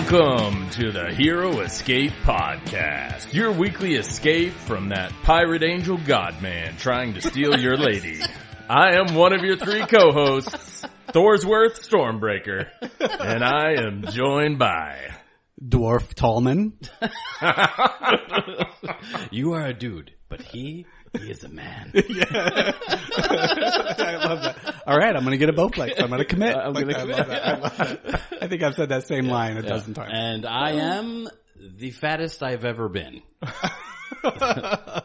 Welcome to the Hero Escape Podcast, your weekly escape from that pirate angel godman trying to steal your lady. I am one of your three co-hosts, Thorsworth Stormbreaker, and I am joined by... Dwarf Tallman. You are a dude, but he is a man. Yeah. I love that. All right, I'm going to get a Bowflex. I'm going to commit. I love that. I think I've said that same line a dozen times. And I am the fattest I've ever been.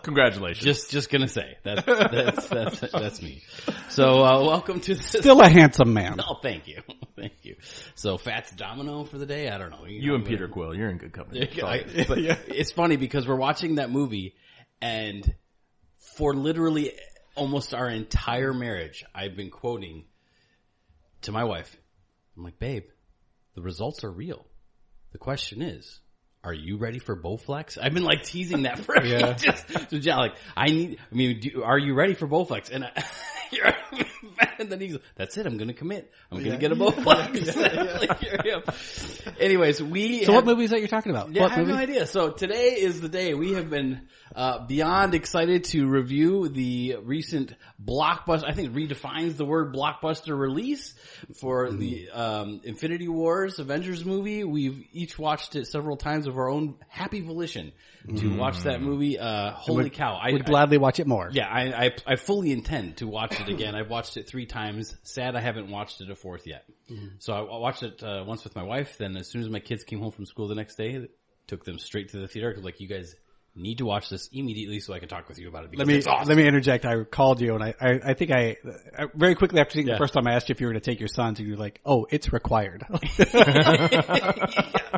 Congratulations. Just gonna say that's me. So welcome to this. Still a handsome man. Oh, thank you. So Fat's Domino for the day. I don't know. You and Peter Quill, you're in good company. But it's funny because we're watching that movie, and for literally almost our entire marriage, I've been quoting to my wife. I'm like, babe, the results are real. The question is, are you ready for Bowflex? I've been like teasing that for just to John. Like, are you ready for Bowflex? And and then he goes, that's it. I'm going to commit. I'm going to get a Bowflex. Anyways, So what movie is that you're talking about? Yeah, I have no idea. So today is the day we have been beyond excited to review the recent blockbuster. I think it redefines the word blockbuster release for the Infinity Wars Avengers movie. We've each watched it several times of our own happy volition to watch that movie. Holy cow. I would gladly watch it more. Yeah, I fully intend to watch it again. I've watched it 3 times. Sad I haven't watched it a 4th yet. So I watched it once with my wife. Then as soon as my kids came home from school the next day, took them straight to the theater. Because like, you guys need to watch this immediately so I can talk with you about it. Because it's awesome. Let me interject. I called you, and I think I very quickly after seeing the first time I asked you if you were going to take your sons, and you're like, "Oh, it's required."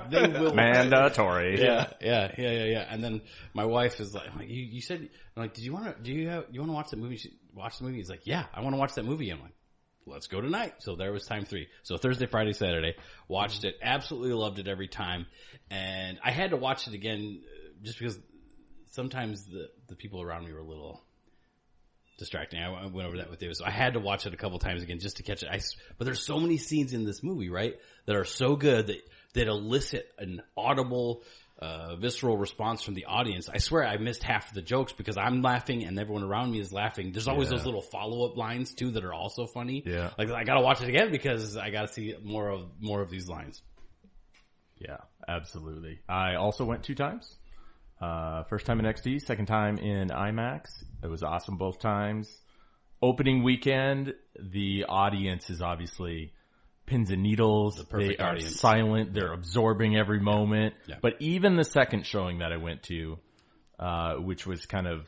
They will. Mandatory. Yeah. And then my wife is like, "You said, I'm like, you want to watch that movie? Watch the movie?" He's like, "Yeah, I want to watch that movie." I'm like, let's go tonight. So there was time 3. So Thursday, Friday, Saturday, watched it. Absolutely loved it every time. And I had to watch it again just because sometimes the people around me were a little distracting. I went over that with David. So I had to watch it a couple times again just to catch it. But there's so many scenes in this movie, right, that are so good that elicit an audible, visceral response from the audience. I swear I missed half of the jokes because I'm laughing and everyone around me is laughing. There's always those little follow-up lines too that are also funny. Yeah. Like, I gotta watch it again because I gotta see more of these lines. Yeah, absolutely. I also went 2 times. First time in XD, second time in IMAX. It was awesome both times. Opening weekend, the audience is obviously pins and needles. They are audience. Silent. They're absorbing every moment. Yeah. But even the second showing that I went to, which was kind of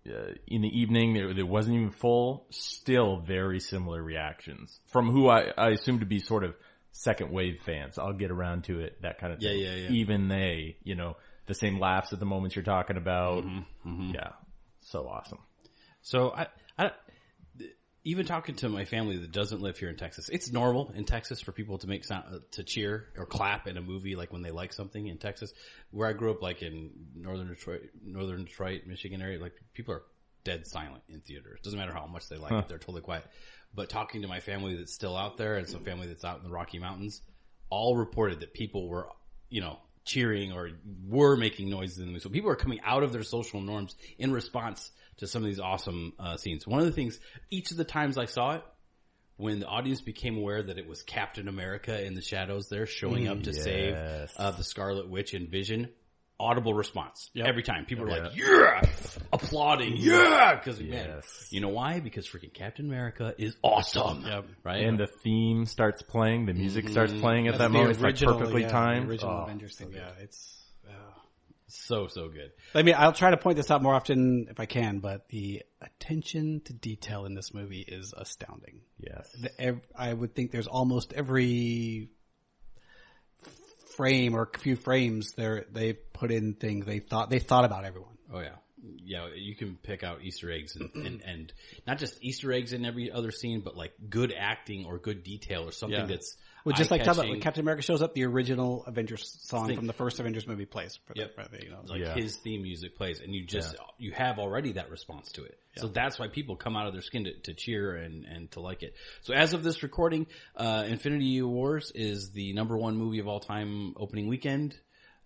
in the evening, it wasn't even full, still very similar reactions from who I assume to be sort of second wave fans. I'll get around to it, that kind of thing. Yeah. Even they, the same laughs at the moments you're talking about. Yeah. So awesome. So I even talking to my family that doesn't live here in Texas, it's normal in Texas for people to make sound, to cheer or clap in a movie, like when they like something in Texas. Where I grew up, like in northern Detroit, Michigan area, like people are dead silent in theaters. Doesn't matter how much they like it, they're totally quiet. But talking to my family that's still out there and some family that's out in the Rocky Mountains, all reported that people were, cheering or were making noises in the movie. So people are coming out of their social norms in response to some of these awesome scenes. One of the things, each of the times I saw it, when the audience became aware that it was Captain America in the shadows there showing up to save the Scarlet Witch and Vision, audible response. Every time. People are like, yeah! Applauding, yeah! Because, man, you know why? Because freaking Captain America is awesome. Right? And the theme starts playing, the music starts playing at that moment. It's like perfectly timed. The original Avengers thing, it's... So good. I'll try to point this out more often if I can, but the attention to detail in this movie is astounding. Yes. I would think there's almost every frame or few frames there they put in things they thought about everyone. Oh yeah. Yeah, you can pick out Easter eggs and not just Easter eggs in every other scene, but like good acting or good detail or something that's Well, just like when Captain America shows up, the original Avengers song from the first Avengers movie plays. His theme music plays, and you have already that response to it. Yeah. So that's why people come out of their skin to cheer and to like it. So as of this recording, Infinity Wars is the #1 movie of all time opening weekend,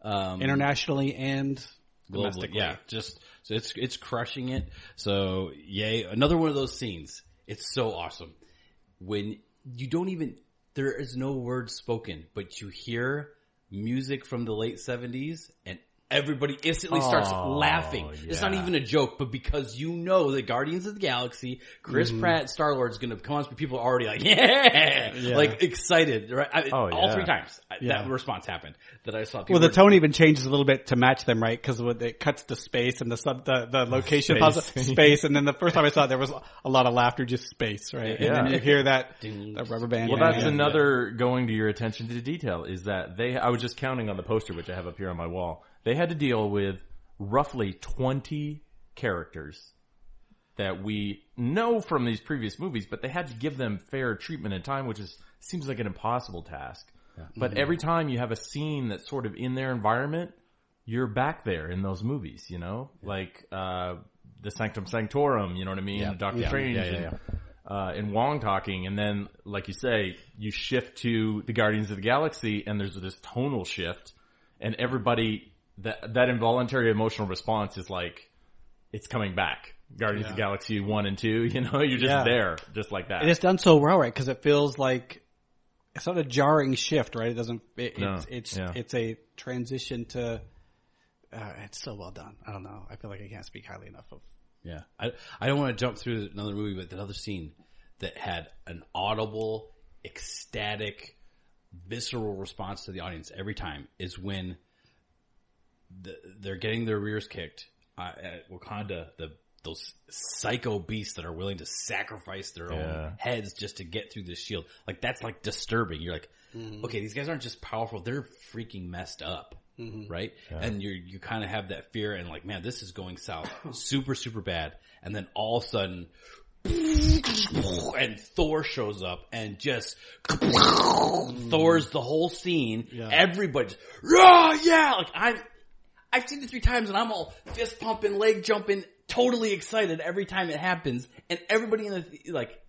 internationally and globally. Yeah, so it's crushing it. So yay! Another one of those scenes. It's so awesome when you don't even. There is no word spoken, but you hear music from the late 70s and everybody instantly starts laughing. Yeah. It's not even a joke, but because you know the Guardians of the Galaxy, Chris Pratt, Star-Lord is going to come on, people are already like, like excited, right? All 3 times that response happened that I saw. Well, the tone even changes a little bit to match them, right? Because when it cuts to space and the location space, and then the first time I saw it, there was a lot of laughter, just space, right? Yeah. And then you hear that rubber band. Well, that's another going to your attention to detail is that I was just counting on the poster, which I have up here on my wall. They had to deal with roughly 20 characters that we know from these previous movies, but they had to give them fair treatment and time, which seems like an impossible task. Yeah. But every time you have a scene that's sort of in their environment, you're back there in those movies, you know? Yeah. Like the Sanctum Sanctorum, you know what I mean? Yeah. Doctor Strange and Wong talking, and then, like you say, you shift to the Guardians of the Galaxy, and there's this tonal shift, and everybody... That involuntary emotional response is like, it's coming back. Guardians of the Galaxy 1 and 2, you know, you're just there, just like that. And it's done so well, right? Because it feels like it's not a jarring shift, right? It doesn't. It's a transition to. It's so well done. I don't know. I feel like I can't speak highly enough of. Yeah, I don't want to jump through another movie, but another scene that had an audible, ecstatic, visceral response to the audience every time is when. They're getting their rears kicked at Wakanda. Those psycho beasts that are willing to sacrifice their own heads just to get through this shield. Like that's like disturbing. You're like, okay, these guys aren't just powerful; they're freaking messed up, right? Yeah. And you kind of have that fear and like, man, this is going south, super super bad. And then all of a sudden. And Thor shows up and just Thor's the whole scene. Yeah. Everybody's like I've seen it 3 times and I'm all fist pumping, leg jumping, totally excited every time it happens. And everybody in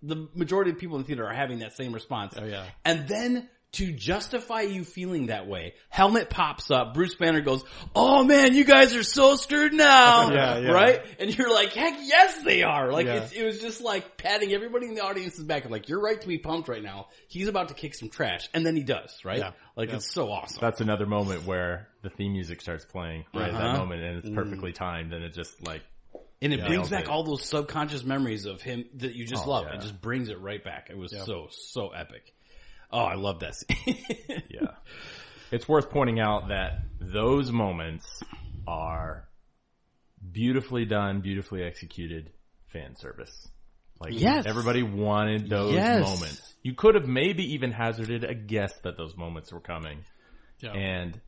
the majority of people in the theater are having that same response. Oh yeah. And then to justify you feeling that way, helmet pops up, Bruce Banner goes, oh man, you guys are so screwed now. Right? And you're like, heck yes they are. Like it was just like patting everybody in the audience's back and like, you're right to be pumped right now. He's about to kick some trash. And then he does, right? Yeah. Like it's so awesome. That's another moment where the theme music starts playing right at that moment and it's perfectly timed and it just like and it brings back all those subconscious memories of him that you just love. It just brings it right back. It was so epic. Oh, I love that scene. Yeah. It's worth pointing out that those moments are beautifully done, beautifully executed fan service. Like, everybody wanted those moments. You could have maybe even hazarded a guess that those moments were coming. Yeah. And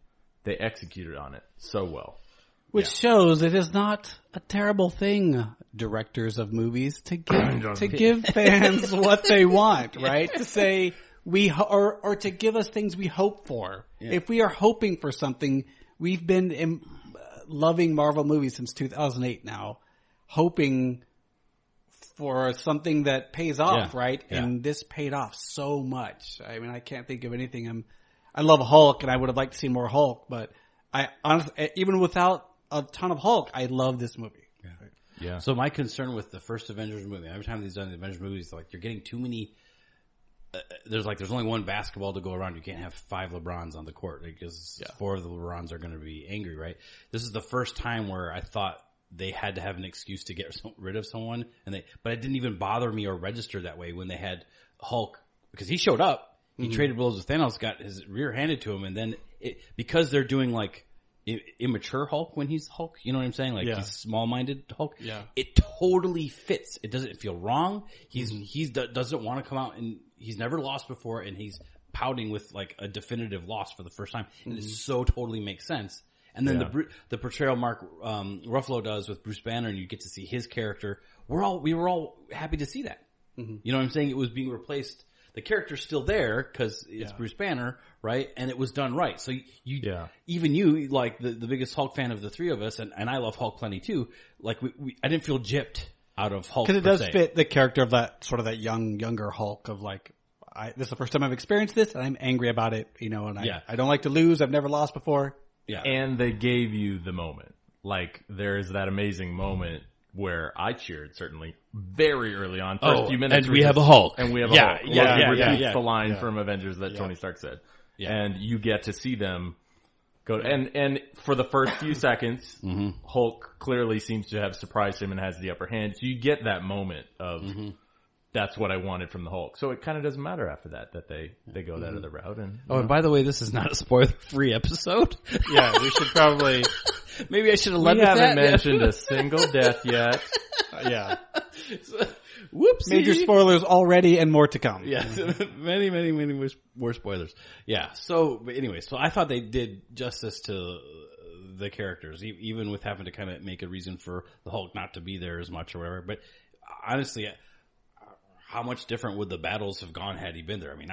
they executed on it so well. Which shows it is not a terrible thing, directors of movies, to give fans what they want, right? To say... or to give us things we hope for. Yeah. If we are hoping for something, we've been loving Marvel movies since 2008 now, hoping for something that pays off, right? Yeah. And this paid off so much. I mean, I can't think of anything. I love Hulk, and I would have liked to see more Hulk, but I honestly, even without a ton of Hulk, I love this movie. Yeah. Yeah. So my concern with the first Avengers movie, every time they've done the Avengers movies, like you're getting too many. There's only one basketball to go around. You can't have 5 LeBrons on the court because 4 of the LeBrons are going to be angry, right? This is the first time where I thought they had to have an excuse to get rid of someone, but it didn't even bother me or register that way when they had Hulk because he showed up. He traded blows with Thanos, got his rear handed to him, and then because they're doing like immature Hulk when he's Hulk, you know what I'm saying? Like he's small-minded Hulk. Yeah, it totally fits. It doesn't feel wrong. He doesn't want to come out and. He's never lost before, and he's pouting with like a definitive loss for the first time. And it so totally makes sense. And then the portrayal Mark Ruffalo does with Bruce Banner, and you get to see his character. We were all happy to see that. You know what I'm saying? It was being replaced. the character's still there because it's Bruce Banner, right? And it was done right. So even you, like the biggest Hulk fan of the three of us, and I love Hulk plenty too. Like I didn't feel gypped out of Hulk because it does fit the character of that sort of that younger Hulk of like. This is the first time I've experienced this, and I'm angry about it, and I don't like to lose. I've never lost before. Yeah. And they gave you the moment. Like, there's that amazing moment where I cheered, certainly, very early on. First few minutes. And we have a Hulk. And we have a Hulk. He repeats the line from Avengers that Tony Stark said. Yeah. And you get to see them go. And for the first few seconds, Hulk clearly seems to have surprised him and has the upper hand. So you get that moment of... That's what I wanted from the Hulk. So it kind of doesn't matter after that they go that other route. And and by the way, this is not a spoiler-free episode. Yeah, we should probably... Maybe I should have led with that. We haven't mentioned a single death yet. Yeah. Whoopsie. Major spoilers already and more to come. Yeah, many more spoilers. Yeah, so anyway, so I thought they did justice to the characters, even with having to kind of make a reason for the Hulk not to be there as much or whatever. But honestly... How much different would the battles have gone had he been there? I mean,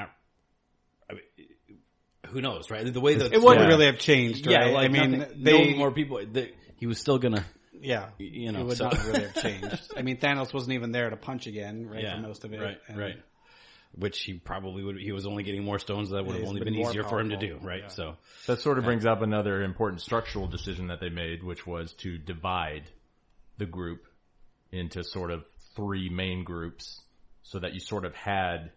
who knows, right? The way that it wouldn't really have changed, right? Yeah, like no more people. He was still gonna, it would not really have changed. I mean, Thanos wasn't even there to punch again, right? For most of it, right. Which he probably would. He was only getting more stones that would have only been easier for him to do, right? Yeah. So that sort of brings up another important structural decision that they made, which was to divide the group into sort of 3 main groups. So that you sort of had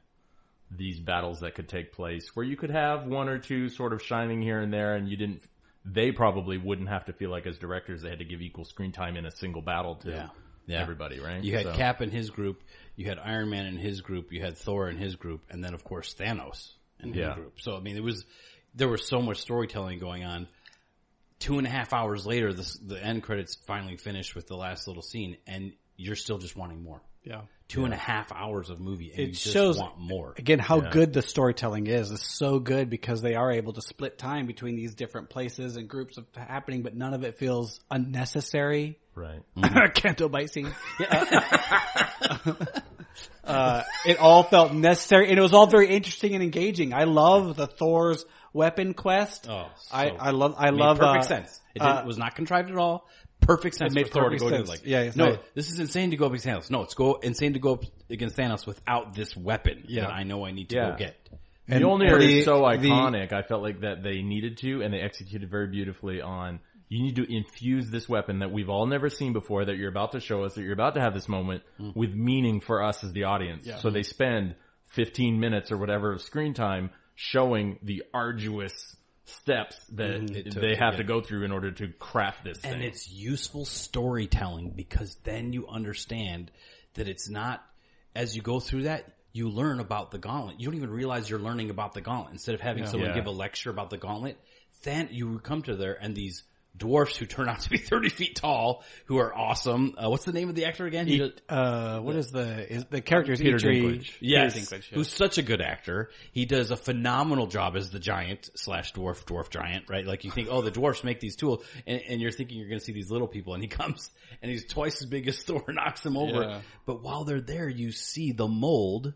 these battles that could take place where you could have 1 or 2 sort of shining here and there, and they probably wouldn't have to feel like as directors they had to give equal screen time in a single battle to everybody, right? You had Cap in his group, you had Iron Man in his group, you had Thor in his group, and then of course Thanos in his group. So I mean, there was so much storytelling going on. 2.5 hours later, the end credits finally finished with the last little scene, and you're still just wanting more. Yeah. 2.5 hours of movie, and it you just shows, want more. Again, how good the storytelling is. It's so good because they are able to split time between these different places and groups of happening, but none of it feels unnecessary. Right. Canto bite scene. It all felt necessary, and it was all very interesting and engaging. I love the Thor's weapon quest. I love perfect sense. It was not contrived at all. Perfect sense for Thor to go to this is insane to go up against Thanos. No, it's insane to go up against Thanos without this weapon that I know I need to go get. And Mjolnir is so iconic. I felt like that they needed to, and they executed very beautifully on. You need to infuse this weapon that we've all never seen before, that you're about to show us, that you're about to have this moment with meaning for us as the audience. Yeah. So they spend 15 minutes or whatever of screen time showing the arduous steps that they have to go through in order to craft this thing. And it's useful storytelling because then you understand that it's not, as you go through that, you learn about the gauntlet. You don't even realize you're learning about the gauntlet. Instead of having someone give a lecture about the gauntlet, then you come to there and these dwarfs who turn out to be 30 feet tall, who are awesome. What's the name of the actor again? What is the character? Peter Dinklage. Yes, Peter Dinklage, who's such a good actor. He does a phenomenal job as the giant / dwarf giant, right? Like you think, the dwarfs make these tools, and you're thinking you're going to see these little people, and he comes and he's twice as big as Thor, knocks him over. Yeah. But while they're there, you see the mold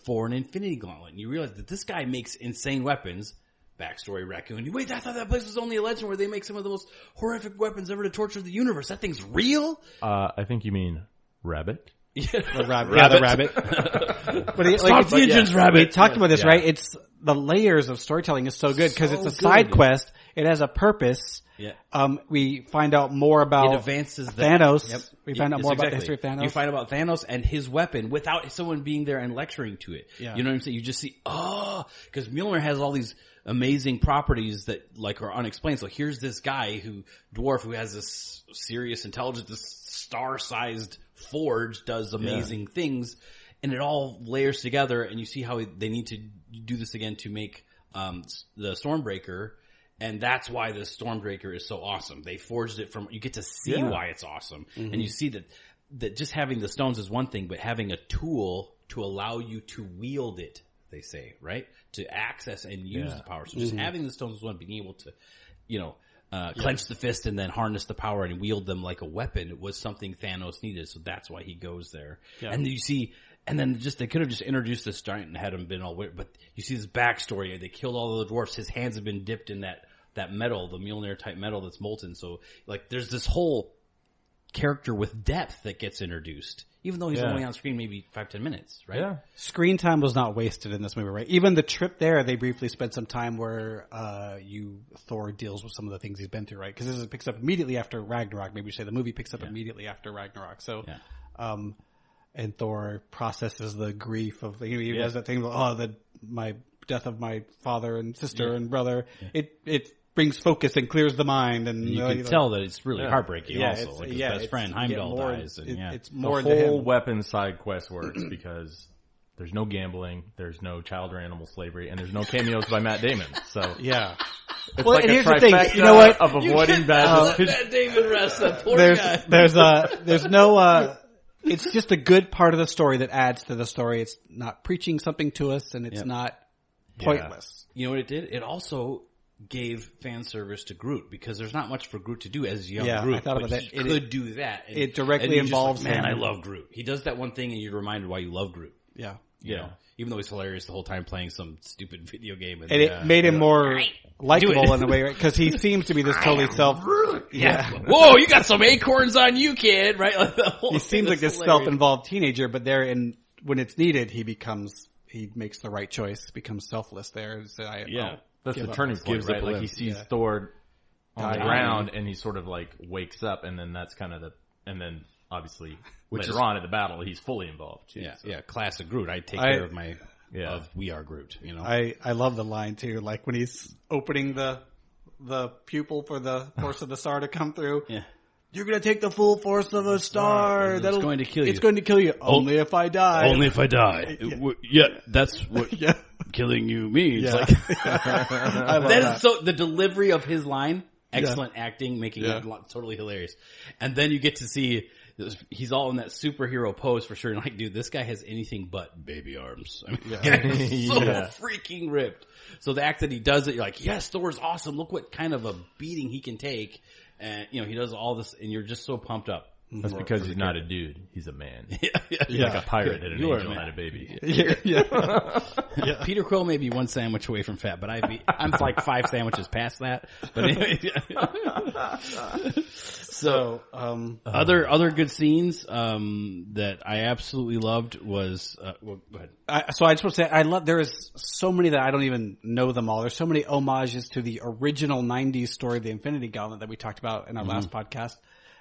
for an Infinity Gauntlet, and you realize that this guy makes insane weapons. Backstory: Raccoon. Wait, I thought that place was only a legend where they make some of the most horrific weapons ever to torture the universe. That thing's real? I think you mean Rabbit. The rabbit. But Stop the engines, Rabbit. We talked about this, right? It's the layers of storytelling is so good because it's a side quest. It has a purpose. Yeah. We find out more about it advances Thanos. Yep. We find out more about the history of Thanos. You find out about Thanos and his weapon without someone being there and lecturing to it. Yeah. You know what I'm saying? You just see, because Mjolnir has all these amazing properties that are unexplained. So here's this guy dwarf who has this serious intelligence, this star-sized forge, does amazing things, and it all layers together, and you see how they need to do this again to make the Stormbreaker, and that's why the Stormbreaker is so awesome. They forged it from, you get to see why it's awesome, and you see that just having the stones is one thing, but having a tool to allow you to wield it, they say, right? To access and use the power. So just having the stones is one, being able to, clench the fist and then harness the power and wield them like a weapon was something Thanos needed. So that's why he goes there. Yeah. And you see, and then they could have just introduced this giant and had him been all weird, but you see this backstory. They killed all of the dwarfs. His hands have been dipped in that metal, the Mjolnir type metal that's molten. So like there's this whole character with depth that gets introduced, even though he's only on screen maybe 5-10 minutes, right? Yeah. Screen time was not wasted in this movie, right? Even the trip there, they briefly spent some time where Thor deals with some of the things he's been through, right? Because it picks up immediately after Ragnarok. Maybe you say the movie picks up immediately after Ragnarok. So, and Thor processes the grief of he does that thing. My death of my father and sister and brother. Yeah. It brings focus and clears the mind, and you can tell that it's really heartbreaking. Also, like his best friend Heimdall dies, and it's more the whole weapon side quest works because there's no gambling, there's no child or animal slavery, and there's no cameos by Matt Damon. So it's like here's a the thing. trifecta You know what? of avoiding bad decisions. Matt Damon rests that poor guy. There's no. It's just a good part of the story that adds to the story. It's not preaching something to us, and it's not pointless. You know what it did? It also gave fan service to Groot because there's not much for Groot to do as young Groot. I thought about that. He could do that. And, it directly involves him. Man, I love Groot. He does that one thing and you're reminded why you love Groot. Yeah. You know, even though he's hilarious the whole time playing some stupid video game. And it made him more likable in a way, right? Because he seems to be this totally Whoa, you got some acorns on you, kid, right? Like he seems like this self-involved teenager, but when it's needed, he makes the right choice, becomes selfless there. So that's the turning point, right? Like he sees Thor on the ground and he sort of like wakes up, and then that's kind of and then obviously later on in the battle he's fully involved too. Classic Groot. I take care of my We Are Groot, you know. I love the line too, like when he's opening the pupil for the force of the star to come through. Yeah. You're going to take the full force of a star. It's going to kill you. It's going to kill you. Only if I die. Only if I die. That's what killing you means. Yeah. I love that. So the delivery of his line, excellent acting, making it totally hilarious. And then you get to see he's all in that superhero pose for sure. And like, dude, this guy has anything but baby arms. I mean, he's so freaking ripped. So the act that he does it, you're like, yes, Thor's awesome. Look what kind of a beating he can take. And, he does all this, and you're just so pumped up. That's because he's not a dude. He's a man. He's like a pirate and an angel and a baby. Peter Quill may be one sandwich away from fat, but I'm like 5 sandwiches past that. But anyway, so other good scenes that I absolutely loved was go ahead. So I just want to say there is so many that I don't even know them all. There's so many homages to the original 90s story, The Infinity Gauntlet, that we talked about in our last podcast.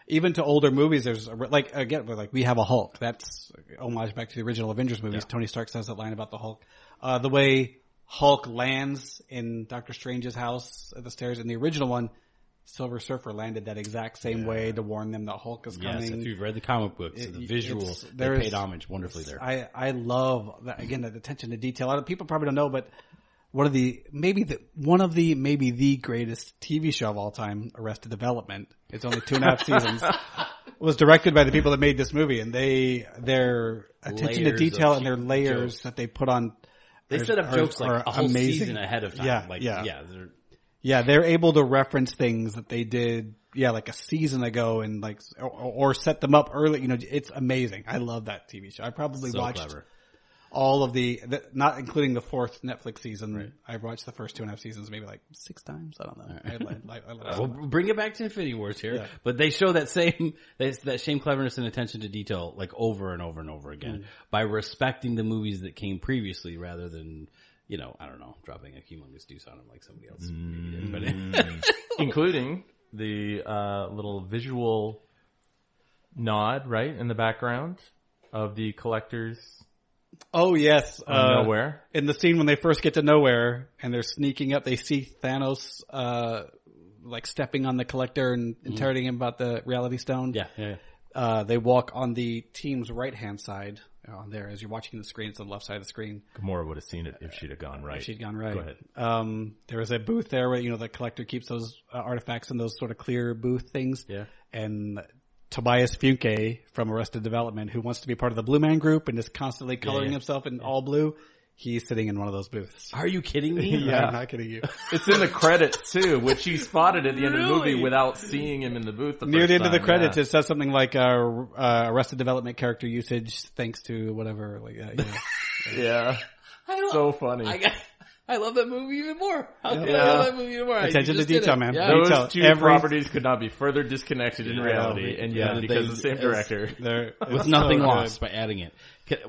Even to older movies, there's We Have a Hulk. That's homage back to the original Avengers movies. Tony Stark says that line about the Hulk. The way Hulk lands in Doctor Strange's house at the stairs in the original one, Silver Surfer landed that exact same way to warn them that Hulk is coming. Yes, if you've read the comic books, the visuals, they paid homage wonderfully there. I love that, again, that attention to detail. A lot of people probably don't know, but maybe the greatest TV show of all time, Arrested Development. It's only 2.5 seasons. Was directed by the people that made this movie, and their attention to detail and their layers that they put on. They set up jokes like a whole season ahead of time. They're able to reference things that they did, like a season ago, and like or set them up early. It's amazing. I love that TV show. I probably watched all of not including the 4th Netflix season. Right. I've watched the first 2.5 seasons maybe like 6 times. I don't know. I love we'll bring it back to Infinity Wars here, but they show that same clearness and attention to detail like over and over and over again by respecting the movies that came previously rather than, I don't know, dropping a humongous deuce on them like somebody else maybe did. But including the little visual nod right in the background of the collectors. Oh yes, Nowhere. In the scene when they first get to Nowhere and they're sneaking up, they see Thanos like stepping on the collector and interrogating him about the Reality Stone. They walk on the team's right-hand side on there as you're watching the screen. It's on the left side of the screen. Gamora would have seen it if she'd have gone right. If she'd gone right. Go ahead. There was a booth there where the collector keeps those artifacts in those sort of clear booth things. Yeah, and Tobias Funke from Arrested Development, who wants to be part of the Blue Man Group and is constantly coloring himself in all blue. he's sitting in one of those booths. Are you kidding me? Yeah. I'm not kidding you. It's in the credits too, which he spotted at the end of the movie without seeing him in the booth. Near the end of the credits, it says something like Arrested Development character usage thanks to whatever. Like that. Yeah. So funny. I love that movie even more. I love that movie even more. Attention to detail, man. Yeah. Those two properties could not be further disconnected in reality, and yet because of the same director, with nothing lost by adding it.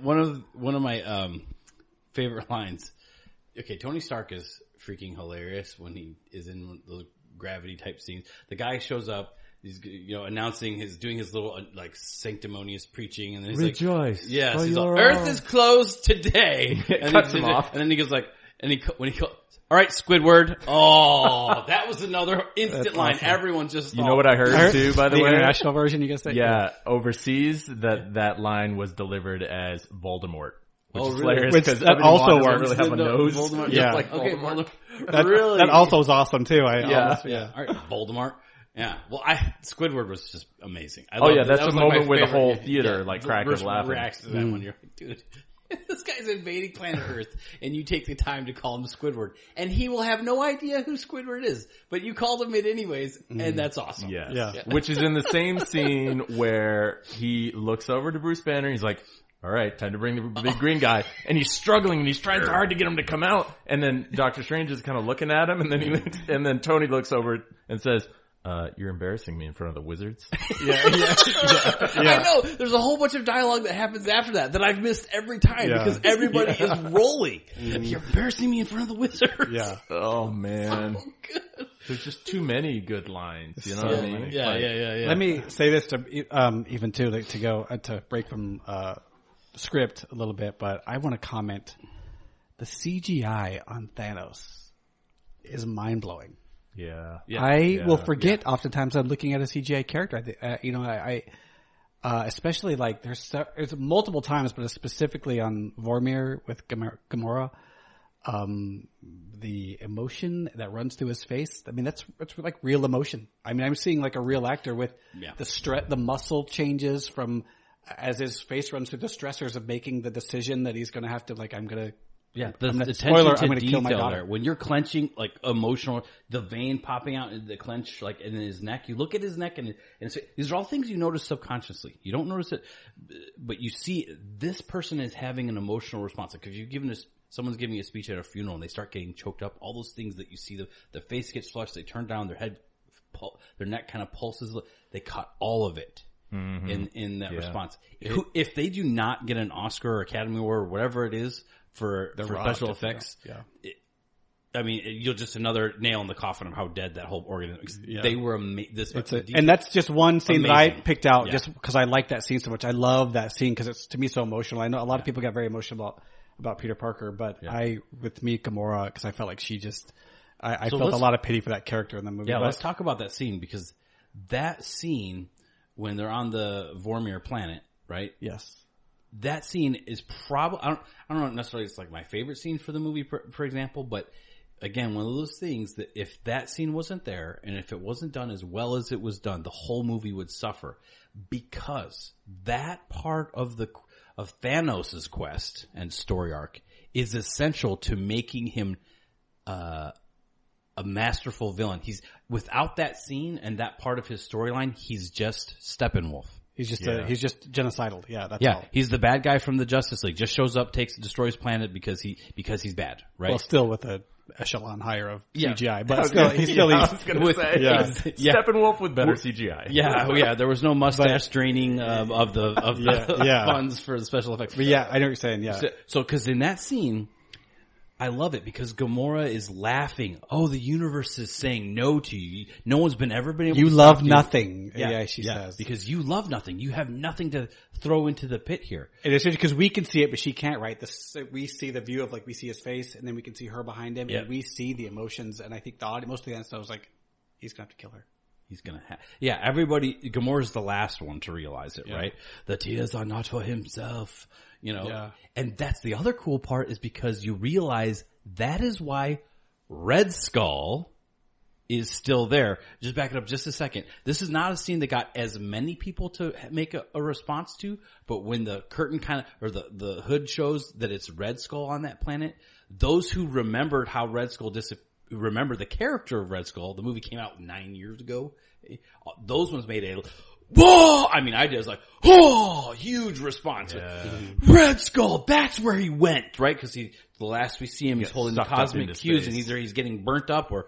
One of my favorite lines. Okay, Tony Stark is freaking hilarious when he is in those gravity type scenes. The guy shows up. He's, doing his little, like, sanctimonious preaching, and then he's rejoice. Like, yes, he's like, Earth is closed today. And cuts him off. And then he goes like, all right, Squidward. Oh, that was another instant line. Awesome. Everyone just You know what I heard too, by the way? The international version, you guys say? Yeah, overseas, that line was delivered as Voldemort. Which is really? hilarious Which because that also doesn't works. really have a nose. Voldemort, yeah. Like, okay, Voldemort. Really? That also was awesome too. All right, Voldemort. Yeah. Well, Squidward was just amazing. That's the moment where the whole theater cracked up laughing. Reacts to that one. You're like, dude, this guy's invading planet Earth, and you take the time to call him Squidward, and he will have no idea who Squidward is, but you called him it anyways, and that's awesome. Yes. Yeah. Which is in the same scene where he looks over to Bruce Banner. He's like, all right, time to bring the big green guy. And he's struggling and he's trying so hard to get him to come out. And then Doctor Strange is kind of looking at him, and then Tony looks over and says, you're embarrassing me in front of the wizards. Yeah. I know. There's a whole bunch of dialogue that happens after that I've missed every time because everybody is rolling. You're embarrassing me in front of the wizards. Yeah. Oh man. So good. There's just too many good lines. You know what I mean? Yeah. Let me say this to even too to go to break from script a little bit, but I want to comment. The CGI on Thanos is mind blowing. Yeah. I will forget oftentimes I'm looking at a CGI character. I especially like there's multiple times, but specifically on Vormir with Gamora, the emotion that runs through his face. I mean, that's like real emotion. I mean, I'm seeing like a real actor with the muscle changes from as his face runs through the stressors of making the decision that he's going to have to the spoiler, attention I'm to gonna kill my detail daughter. there. When you're clenching, like emotional, the vein popping out in the clench, like in his neck, you look at his neck and these are all things you notice subconsciously. You don't notice it, but you see this person is having an emotional response. Like if someone's giving a speech at a funeral and they start getting choked up, all those things that you see, the face gets flushed, they turn down, their neck kind of pulses, they cut all of it. In that response. If they do not get an Oscar or Academy Award or whatever it is for special effects, you'll just another nail in the coffin of how dead that whole organization. Yeah. They were and that's just one scene that I picked out just because I like that scene so much. I love that scene because it's to me so emotional. I know a lot of people got very emotional about Peter Parker, but with me Gamora, because I felt like she just I felt a lot of pity for that character in the movie. Yeah, let's talk about that scene because that scene. When they're on the Vormir planet, right? Yes. That scene is probably, I don't know necessarily it's like my favorite scene for the movie, for example, but again, one of those things that if that scene wasn't there and if it wasn't done as well as it was done, the whole movie would suffer because that part of Thanos' quest and story arc is essential to making him, a masterful villain. Without that scene and that part of his storyline, he's just Steppenwolf. He's just genocidal. Yeah, that's all. He's the bad guy from the Justice League. Just shows up, destroys planet because he's bad, right? Well, still with a echelon higher of CGI, but still, he's Steppenwolf with better CGI. Yeah. There was no mustache draining of the funds for the special effects. But yeah, I know what you're saying. Yeah. So, because in that scene. I love it because Gamora is laughing. Oh, the universe is saying no to you. No one's ever been able to You love nothing. Yeah, she says. Because you love nothing. You have nothing to throw into the pit here. And it's because we can see it, but she can't, right? We see the view of we see his face and then we can see her behind him and we see the emotions. And I think most of the answer was like, he's going to have to kill her. He's going to everybody, Gamora's the last one to realize it, right? The tears are not for himself. And that's the other cool part is because you realize that is why Red Skull is still there. Just back it up just a second. This is not a scene that got as many people to make a response to, but when the curtain the hood shows that it's Red Skull on that planet, those who remembered how Red Skull remember the character of Red Skull, the movie came out 9 years ago, those ones made a whoa! I mean, I was like, oh, huge response. Yeah. Red Skull, that's where he went, right? Because the last we see him, he's holding the cosmic cues, and either he's getting burnt up or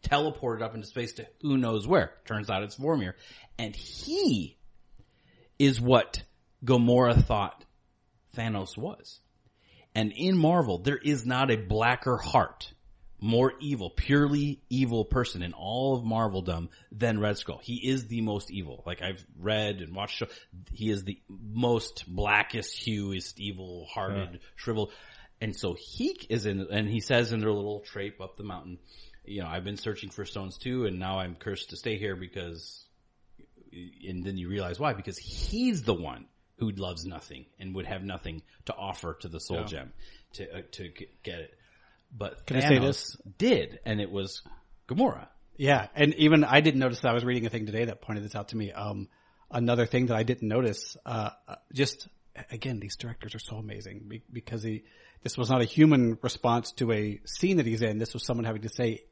teleported up into space to who knows where. Turns out it's Vormir. And he is what Gamora thought Thanos was. And in Marvel, there is not a blacker heart, more evil, purely evil person in all of Marveldom than Red Skull. He is the most evil. Like I've read and watched, he is the most blackest hueest, evil-hearted, shriveled. And so he is and he says in their little trape up the mountain, I've been searching for stones too, and now I'm cursed to stay here because, and then you realize why, because he's the one who loves nothing and would have nothing to offer to the soul gem to get it. But Can Thanos I say this? did, and it was Gamora. Yeah, and even I didn't notice that. I was reading a thing today that pointed this out to me. Another thing that I didn't notice, just again, these directors are so amazing because this was not a human response to a scene that he's in. This was someone having to say,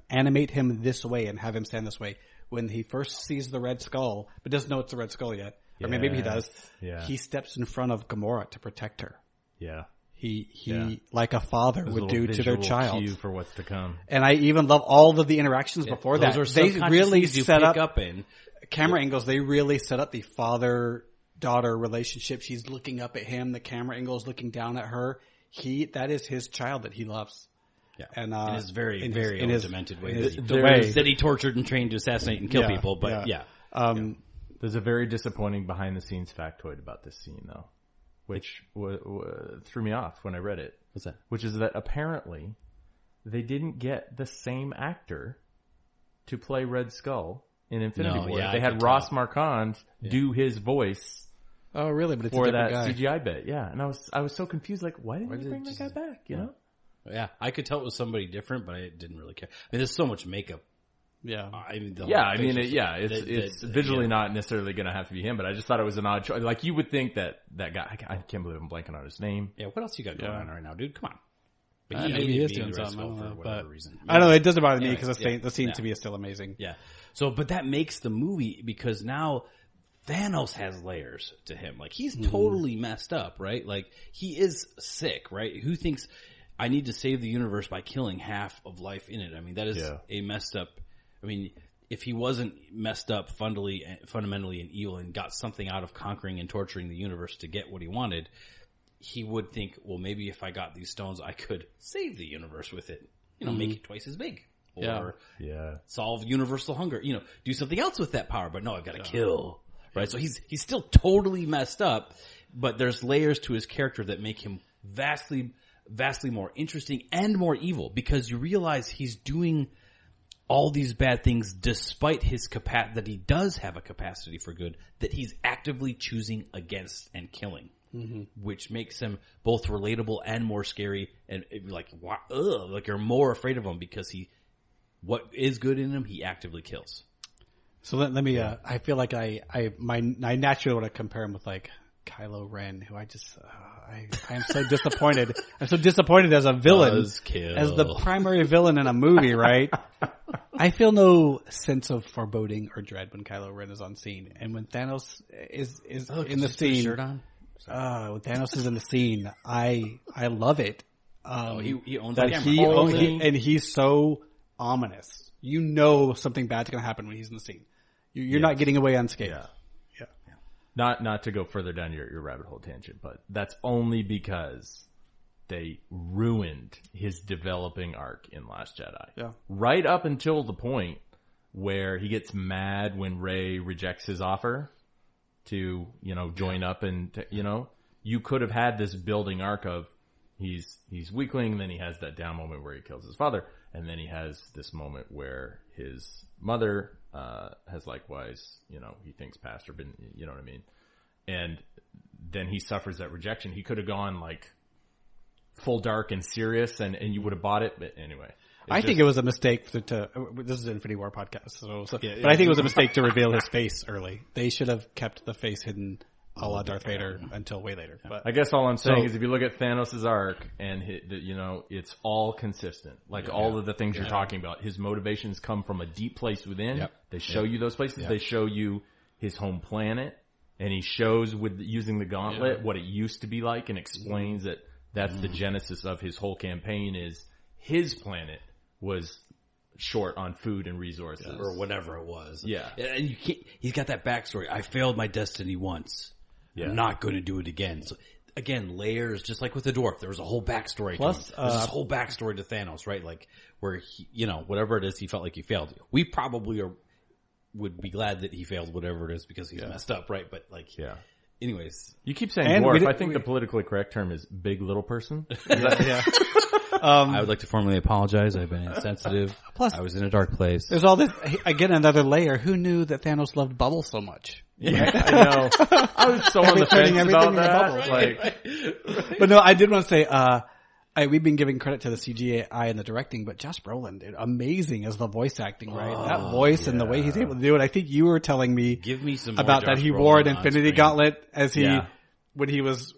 animate him this way and have him stand this way. When he first sees the Red Skull, but doesn't know it's the Red Skull yet, or maybe he does. Yeah. He steps in front of Gamora to protect her. Yeah. He like a father would do to their child. Cue for what's to come. And I even love all of the interactions before that. They really set up in camera angles. They really set up the father-daughter relationship. She's looking up at him. The camera angle is looking down at her. That is his child that he loves. Yeah, and in his very demented way that he tortured and trained to assassinate and kill people. But there's a very disappointing behind-the-scenes factoid about this scene, though, which threw me off when I read it. What's that? Which is that apparently they didn't get the same actor to play Red Skull in Infinity War. They had Ross Marquand do his voice. Oh, really? But it's for a that guy. CGI bit, yeah. And I was so confused. Like, why didn't you bring that guy back? You know? Yeah, I could tell it was somebody different, but I didn't really care. I mean, there's so much makeup. Yeah, it's visually not necessarily going to have to be him, but I just thought it was an odd choice. Like, you would think that guy, I can't believe I'm blanking on his name. Yeah, what else you got going on right now, dude? Come on. But maybe he is doing something. I don't know, for whatever reason. I don't know. It doesn't bother me because the scene to me is still amazing. Yeah. So, but that makes the movie because now Thanos has layers to him. Like, he's totally messed up, right? Like, he is sick, right? Who thinks I need to save the universe by killing half of life in it? I mean, that is a messed up. I mean, if he wasn't messed up fundamentally and evil and got something out of conquering and torturing the universe to get what he wanted, he would think, well, maybe if I got these stones, I could save the universe with it. Make it twice as big. Or solve universal hunger. Do something else with that power. But no, I've got to kill. Right? So he's still totally messed up, but there's layers to his character that make him vastly more interesting and more evil because you realize he's doing all these bad things despite his that he does have a capacity for good that he's actively choosing against and killing, which makes him both relatable and more scary and like you're more afraid of him because what is good in him, he actively kills. So let me, I feel like I naturally want to compare him with like Kylo Ren, who I just, I am so disappointed. I'm so disappointed as a villain, as the primary villain in a movie, right? I feel no sense of foreboding or dread when Kylo Ren is on scene, and when Thanos is in the scene. Shirt on? When Thanos is in the scene, I love it. He owns that the camera. and he's so ominous. Something bad's going to happen when he's in the scene. You're not getting away unscathed. Yeah. Not to go further down your rabbit hole tangent, but that's only because they ruined his developing arc in Last Jedi. Yeah. Right up until the point where he gets mad when Rey rejects his offer to, join up and, you could have had this building arc of he's weakling, and then he has that down moment where he kills his father, and then he has this moment where his mother has likewise, he thinks passed or been, you know what I mean? And then he suffers that rejection. He could have gone like full dark and serious and you would have bought it. But anyway, I think it was a mistake to this is an Infinity War podcast, but I think it was a mistake to reveal his face early. They should have kept the face hidden a la Darth Vader until way later. But I guess all I'm saying is if you look at Thanos' arc and it's all consistent. Like all of the things you're talking about, his motivations come from a deep place within. Yep. They show you those places. Yep. They show you his home planet, and he shows with using the gauntlet what it used to be like, and explains that that's the genesis of his whole campaign. Is his planet was short on food and resources, or whatever it was. Yeah, and you can't. He's got that backstory. I failed my destiny once. Yeah. I'm not going to do it again. So again, layers, just like with the dwarf, there was a whole backstory. Plus, there's this whole backstory to Thanos, right? Like where he, whatever it is, he felt like he failed. We probably would be glad that he failed whatever it is because he's messed up, right? But anyways, you keep saying dwarf. I think the politically correct term is big little person. I would like to formally apologize. I've been insensitive. Plus, I was in a dark place. There's all this, again, another layer. Who knew that Thanos loved Bubbles so much? Yeah, right? I know. I was so on the fence about that. But no, I did want to say, we've been giving credit to the CGI and the directing, but Josh Brolin did amazing as the voice acting, right? That voice and the way he's able to do it. I think you were telling me about that he wore an Infinity Gauntlet as when he was,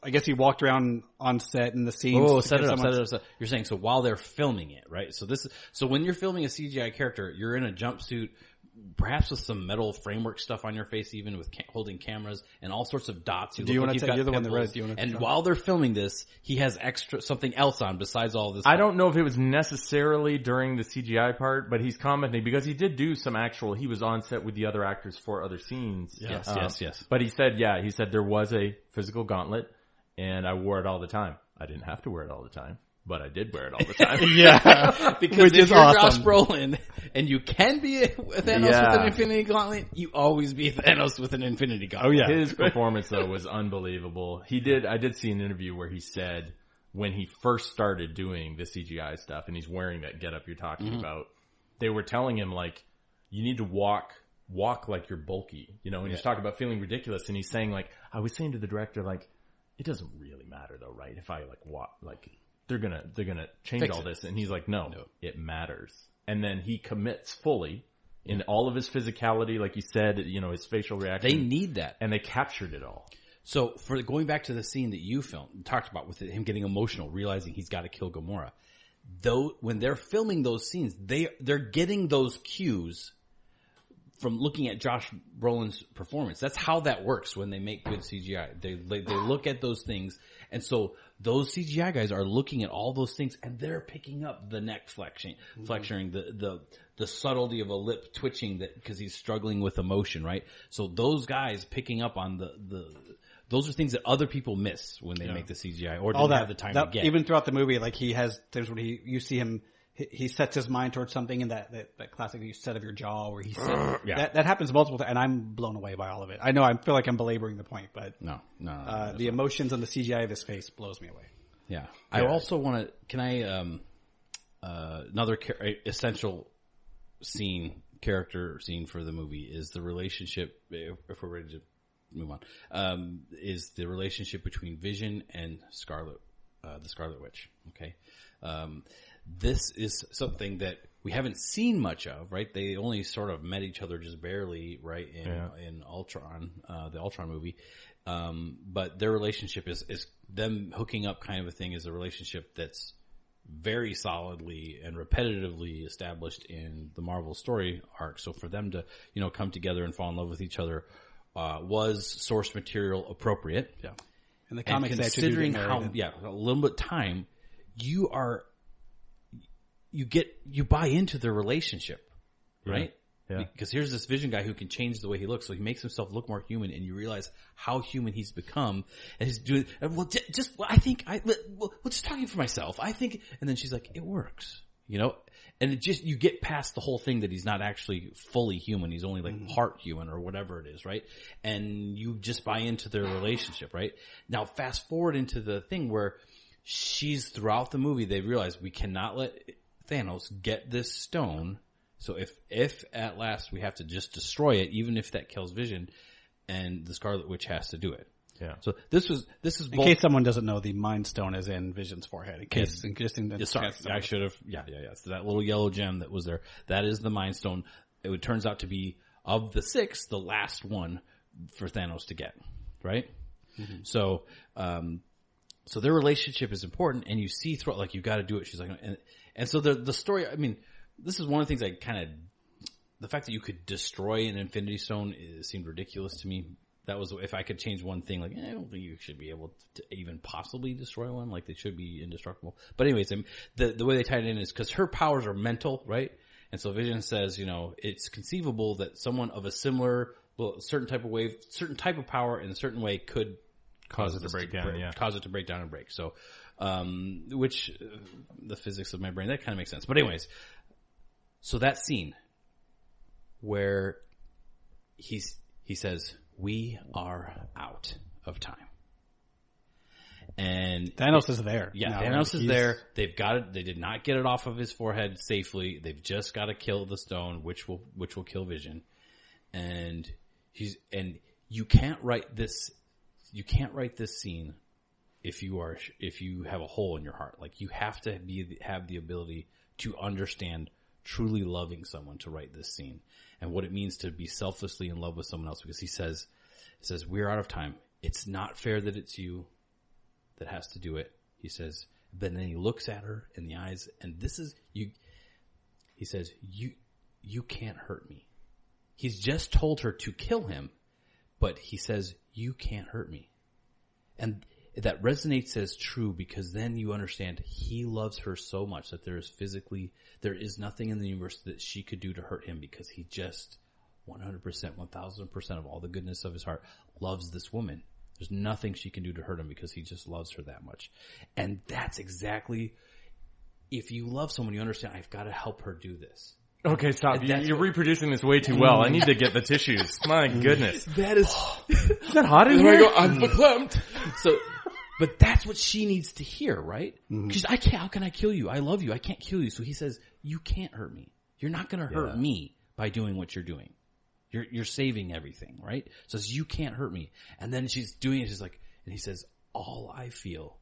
I guess he walked around on set in the scenes. Oh, set it up. You're saying, so while they're filming it, right? So when you're filming a CGI character, you're in a jumpsuit, perhaps with some metal framework stuff on your face, even with holding cameras and all sorts of dots. Do you want to tell? You're the one that read it. And while they're filming this, he has something else on besides all this. I don't know if it was necessarily during the CGI part, but he's commenting because he did do some he was on set with the other actors for other scenes. Yes. But he said there was a physical gauntlet, and I wore it all the time. I didn't have to wear it all the time, but I did wear it all the time. Because if you're Josh Brolin and you can be Thanos with an Infinity Gauntlet, you always be Thanos with an Infinity Gauntlet. Oh yeah. His performance though was unbelievable. I did see an interview where he said when he first started doing the CGI stuff and he's wearing that getup you're talking about, they were telling him like, you need to walk like you're bulky, and he's talking about feeling ridiculous. And he's saying like, I was saying to the director, like, it doesn't really matter though, right? If I walk, they're gonna change all this. And he's like, no, it matters. And then he commits fully in all of his physicality, like you said, his facial reaction. They need that. And they captured it all. So for going back to the scene that you talked about with him getting emotional, realizing he's got to kill Gamora. Though when they're filming those scenes, they're getting those cues from looking at Josh Brolin's performance. That's how that works when they make good CGI. They look at those things, and so those CGI guys are looking at all those things, and they're picking up the neck flexing, the subtlety of a lip twitching because he's struggling with emotion, right? So those guys picking up on those are things that other people miss when they make the CGI or don't have the time to get. Even throughout the movie, like there's when you see him. He sets his mind towards something in that classic set of your jaw where he said that happens multiple times, and I'm blown away by all of it. I know I feel like I'm belaboring the point, but no, the emotions and the CGI of his face blows me away. Yeah. I also want to. Can I another essential character scene for the movie is the relationship. If we're ready to move on, is the relationship between Vision and Scarlet, the Scarlet Witch. Okay. This is something that we haven't seen much of, right? They only sort of met each other just barely, right? In Ultron, the Ultron movie. But their relationship is them hooking up kind of a thing is a relationship that's very solidly and repetitively established in the Marvel story arc. So for them to, come together and fall in love with each other, was source material appropriate. Yeah. And the comics, considering how, a little bit of time, you buy into their relationship, right? Yeah. Because here's this Vision guy who can change the way he looks, so he makes himself look more human, and you realize how human he's become. And he's doing just talking for myself. I think, and then she's like, it works, and it just you get past the whole thing that he's not actually fully human. He's only like part human or whatever it is, right? And you just buy into their relationship, right? Now, fast forward into the thing where she's throughout the movie. They realize we cannot let Thanos get this stone. So if at last we have to just destroy it, even if that kills Vision, and the Scarlet Witch has to do it. Yeah. So this is In both. case someone doesn't know, the Mind Stone is in Vision's forehead. In case, Sorry, I should have. Yeah. So that little yellow gem that was there, that is the Mind Stone. It turns out to be, of the 6, the last one for Thanos to get. Right. Mm-hmm. So, so their relationship is important, and you see throughout, like, you got to do it. She's like, and so the story. I mean, this is one of the things I kind of, the fact that you could destroy an Infinity Stone seemed ridiculous to me. That was, if I could change one thing, like, I don't think you should be able to even possibly destroy one. Like, they should be indestructible. But anyways, the way they tied it in is because her powers are mental, right? And so Vision says, it's conceivable that someone of a similar, certain type of wave, certain type of power in a certain way could cause it to break down. Yeah. Cause it to break down and break. So, which the physics of my brain, that kind of makes sense. But anyways, so that scene where he says, "We are out of time." And Thanos is there. Yeah, now, Thanos is there. They've got it. They did not get it off of his forehead safely. They've just got to kill the stone, which will kill Vision. And you can't write this. You can't write this scene if you have a hole in your heart. Like, you have to have the ability to understand truly loving someone to write this scene and what it means to be selflessly in love with someone else. Because he says, "We're out of time. It's not fair that it's you that has to do it." He says, but then he looks at her in the eyes, and this is you. He says, you can't hurt me. He's just told her to kill him, but he says, "You can't hurt me." And that resonates as true, because then you understand he loves her so much that there is nothing in the universe that she could do to hurt him, because he just 100%, 1000% of all the goodness of his heart loves this woman. There's nothing she can do to hurt him, because he just loves her that much. And that's exactly, if you love someone, you understand, I've got to help her do this. Okay, stop. You're reproducing this way too well. I need to get the tissues. My goodness. That is... Is that hot in here? I'm verklempt. But that's what she needs to hear, right? Because how can I kill you? I love you. I can't kill you. So he says, you can't hurt me. You're not going to hurt me by doing what you're doing. You're saving everything, right? So you can't hurt me. And then she's doing it. She's like, and he says, all I feel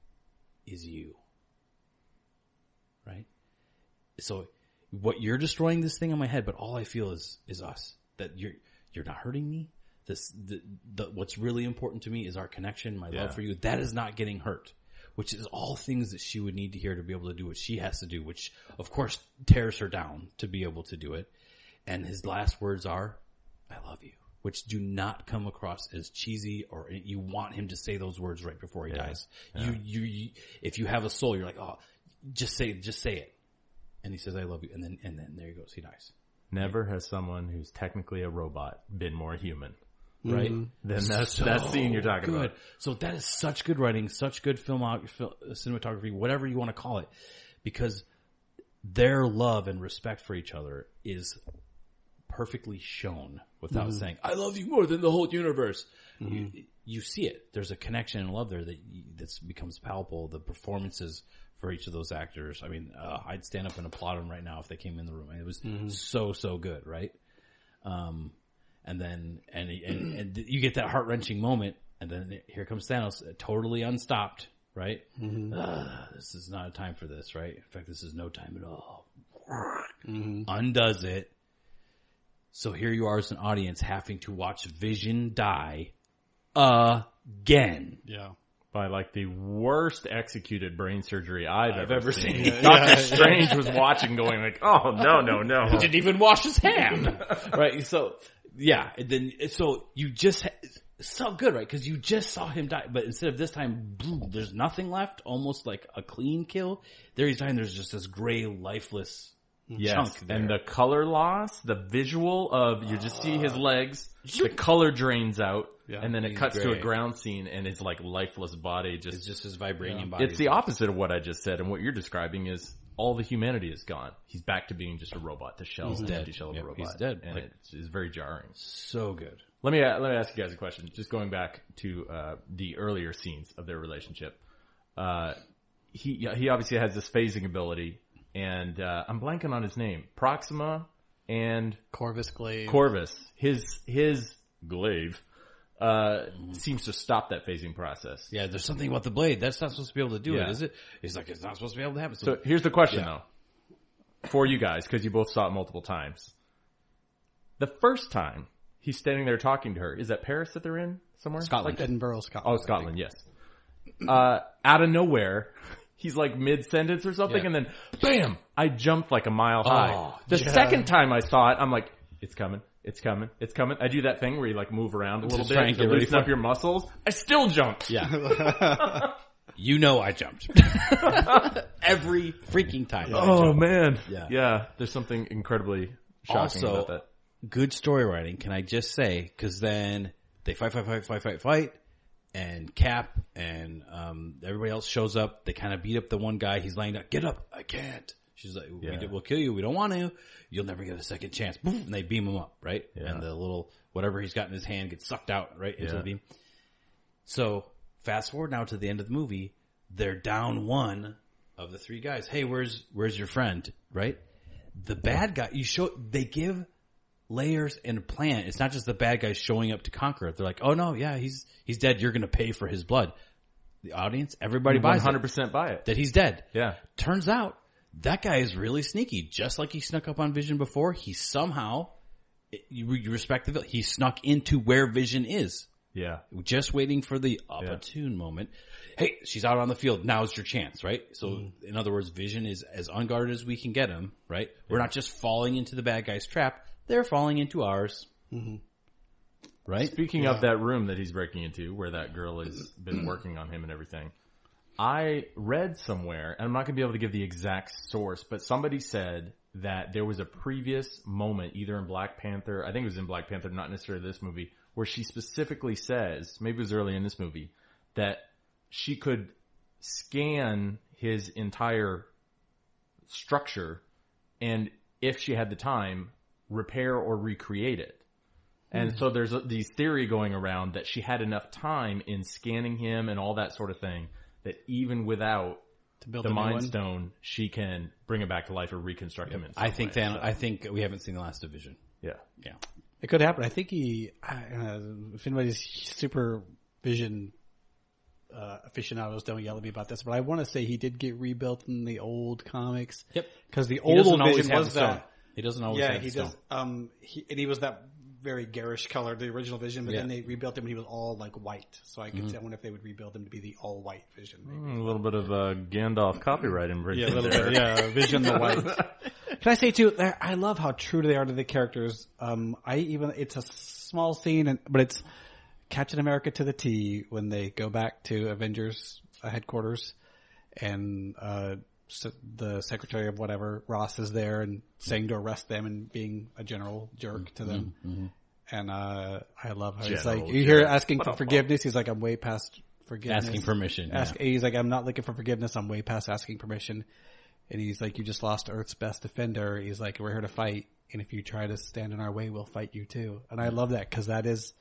is you. Right? So what, you're destroying this thing in my head, but all I feel is us. That you're not hurting me. What's really important to me is our connection, my love for you. That is not getting hurt, which is all things that she would need to hear to be able to do what she has to do, which of course tears her down to be able to do it. And his last words are, "I love you," which do not come across as cheesy, or you want him to say those words right before he dies. Yeah. You, if you have a soul, you're like, oh, just say it. And he says, "I love you." And then there he goes. He dies. Never has someone who's technically a robot been more human. Right? Then that's that scene you're talking about. So that is such good writing, such good cinematography, whatever you want to call it, because their love and respect for each other is perfectly shown without saying, "I love you more than the whole universe." You see it. There's a connection and love there that becomes palpable. The performances for each of those actors. I mean, I'd stand up and applaud them right now if they came in the room. It was so good, right? And then you get that heart-wrenching moment, and then here comes Thanos, totally unstopped, right? This is not a time for this, right? In fact, this is no time at all. Undoes it. So here you are as an audience having to watch Vision die again. Yeah. By like the worst executed brain surgery I've ever seen. Doctor Strange was watching going like, "Oh, no. He didn't even wash his hand." Right? So, yeah. And then, so you just, it's so good, right? Because you just saw him die. But instead of this time, boom, there's nothing left, almost like a clean kill. There he's dying. There's just this gray, lifeless chunk there. And the color loss, the visual of, you just see his legs, the color drains out. Yeah, and then it cuts to a ground scene, and his like lifeless body it's just his vibranium body. It's the opposite of what I just said, and what you're describing is all the humanity is gone. He's back to being just a robot. The shell, the empty shell of a robot. He's dead, and it's very jarring. So good. Let me ask you guys a question. Just going back to the earlier scenes of their relationship. He obviously has this phasing ability, and I'm blanking on his name. Proxima and Corvus Glaive. His glaive. seems to stop that phasing process. Yeah, there's something about the blade. That's not supposed to be able to do it, is it? He's like, it's not supposed to be able to happen. So here's the question, though, for you guys, because you both saw it multiple times. The first time he's standing there talking to her, is that Paris that they're in somewhere? Scotland. Edinburgh, Scotland. Oh, Scotland, yes. Out of nowhere, he's like mid-sentence or something, and then, bam, I jumped like a mile high. The second time I saw it, I'm like, it's coming. It's coming. It's coming. I do that thing where you like move around a little bit to loosen up your muscles. I still jumped. Yeah. You know I jumped. Every freaking time. Oh, man. Yeah. There's something incredibly shocking about that. Good story writing, can I just say, because then they fight, and Cap and everybody else shows up. They kind of beat up the one guy. He's laying down. Get up. I can't. She's like, we'll kill you. We don't want to. You'll never get a second chance. Boom, and they beam him up, right? Yeah. And the little, whatever he's got in his hand gets sucked out, right, into the beam. So, fast forward now to the end of the movie. They're down one of the three guys. Hey, where's your friend, right? The bad guy, they give layers and a plan. It's not just the bad guys showing up to conquer it. They're like, oh no, yeah, he's dead. You're going to pay for his blood. The audience, everybody buys 100% buy it. That he's dead. Yeah. Turns out, that guy is really sneaky. Just like he snuck up on Vision before, he somehow, you respect the villain, he snuck into where Vision is. Yeah. Just waiting for the opportune moment. Hey, she's out on the field. Now's your chance, right? So, in other words, Vision is as unguarded as we can get him, right? We're not just falling into the bad guy's trap. They're falling into ours. Mm-hmm. Right? Speaking of that room that he's breaking into, where that girl has been working on him and everything, I read somewhere, and I'm not going to be able to give the exact source, but somebody said that there was a previous moment, either in Black Panther, I think it was in Black Panther, not necessarily this movie, where she specifically says, maybe it was early in this movie, that she could scan his entire structure and, if she had the time, repair or recreate it. And so there's these theory going around that she had enough time in scanning him and all that sort of thing that even without the Mind Stone, she can bring him back to life or reconstruct him in some way. I think we haven't seen the last of Vision. Yeah. It could happen. I think if anybody's super Vision aficionados, don't yell at me about this, but I want to say he did get rebuilt in the old comics. Yep. Because the old Vision was that. He doesn't always have the stone. He was that very garish color, the original Vision, but then they rebuilt him and he was all like white. So I could say, I wonder if they would rebuild him to be the all white Vision. Maybe. A little bit of Gandalf copyright in a little bit. Yeah, Vision the white. Can I say too? I love how true they are to the characters. It's a small scene, but it's Captain America to the T when they go back to Avengers headquarters, and the secretary of whatever, Ross, is there and saying to arrest them and being a general jerk to them. Mm-hmm. And I love how he's like, you hear asking for forgiveness. He's like, I'm way past forgiveness. Asking permission. He's like, I'm not looking for forgiveness. I'm way past asking permission. And he's like, you just lost Earth's best defender. He's like, we're here to fight. And if you try to stand in our way, we'll fight you too. And I love that because that is,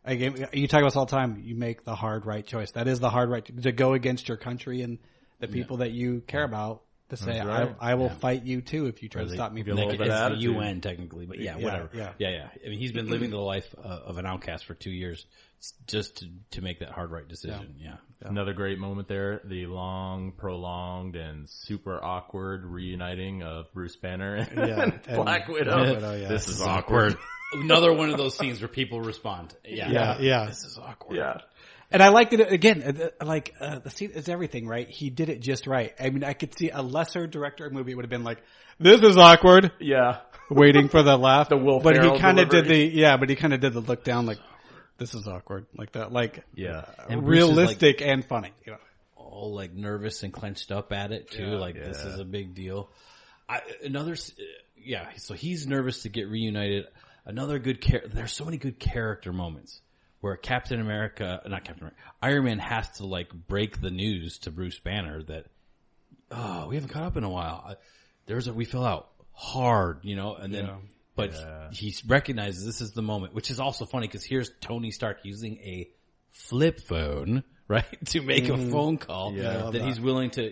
again, you talk about this all the time. You make the hard right choice. That is the hard right to go against your country and the people that you care about, to say, right. I will fight you too if you try to stop me. It's the UN technically, but whatever. Yeah. I mean, he's been living the life of an outcast for 2 years just to make that hard right decision. Yeah. Another great moment there, the long, prolonged, and super awkward reuniting of Bruce Banner and Black Widow. This is awkward. Another one of those scenes where people respond. Yeah. This is awkward. Yeah. And I liked it again. The scene is everything, right? He did it just right. I mean, I could see a lesser director movie would have been like, "This is awkward." Yeah, waiting for the laugh. The Will but Ferrell he kind of did delivery. but he kind of did the look down, like, "This is awkward," like that, like and realistic and funny. You know, all like nervous and clenched up at it too. This is a big deal. So he's nervous to get reunited. Another good there's so many good character moments where Iron Man has to like break the news to Bruce Banner that, we haven't caught up in a while. We fell out hard, and then, he recognizes this is the moment, which is also funny because here's Tony Stark using a flip phone, right, to make a phone call that he's willing to,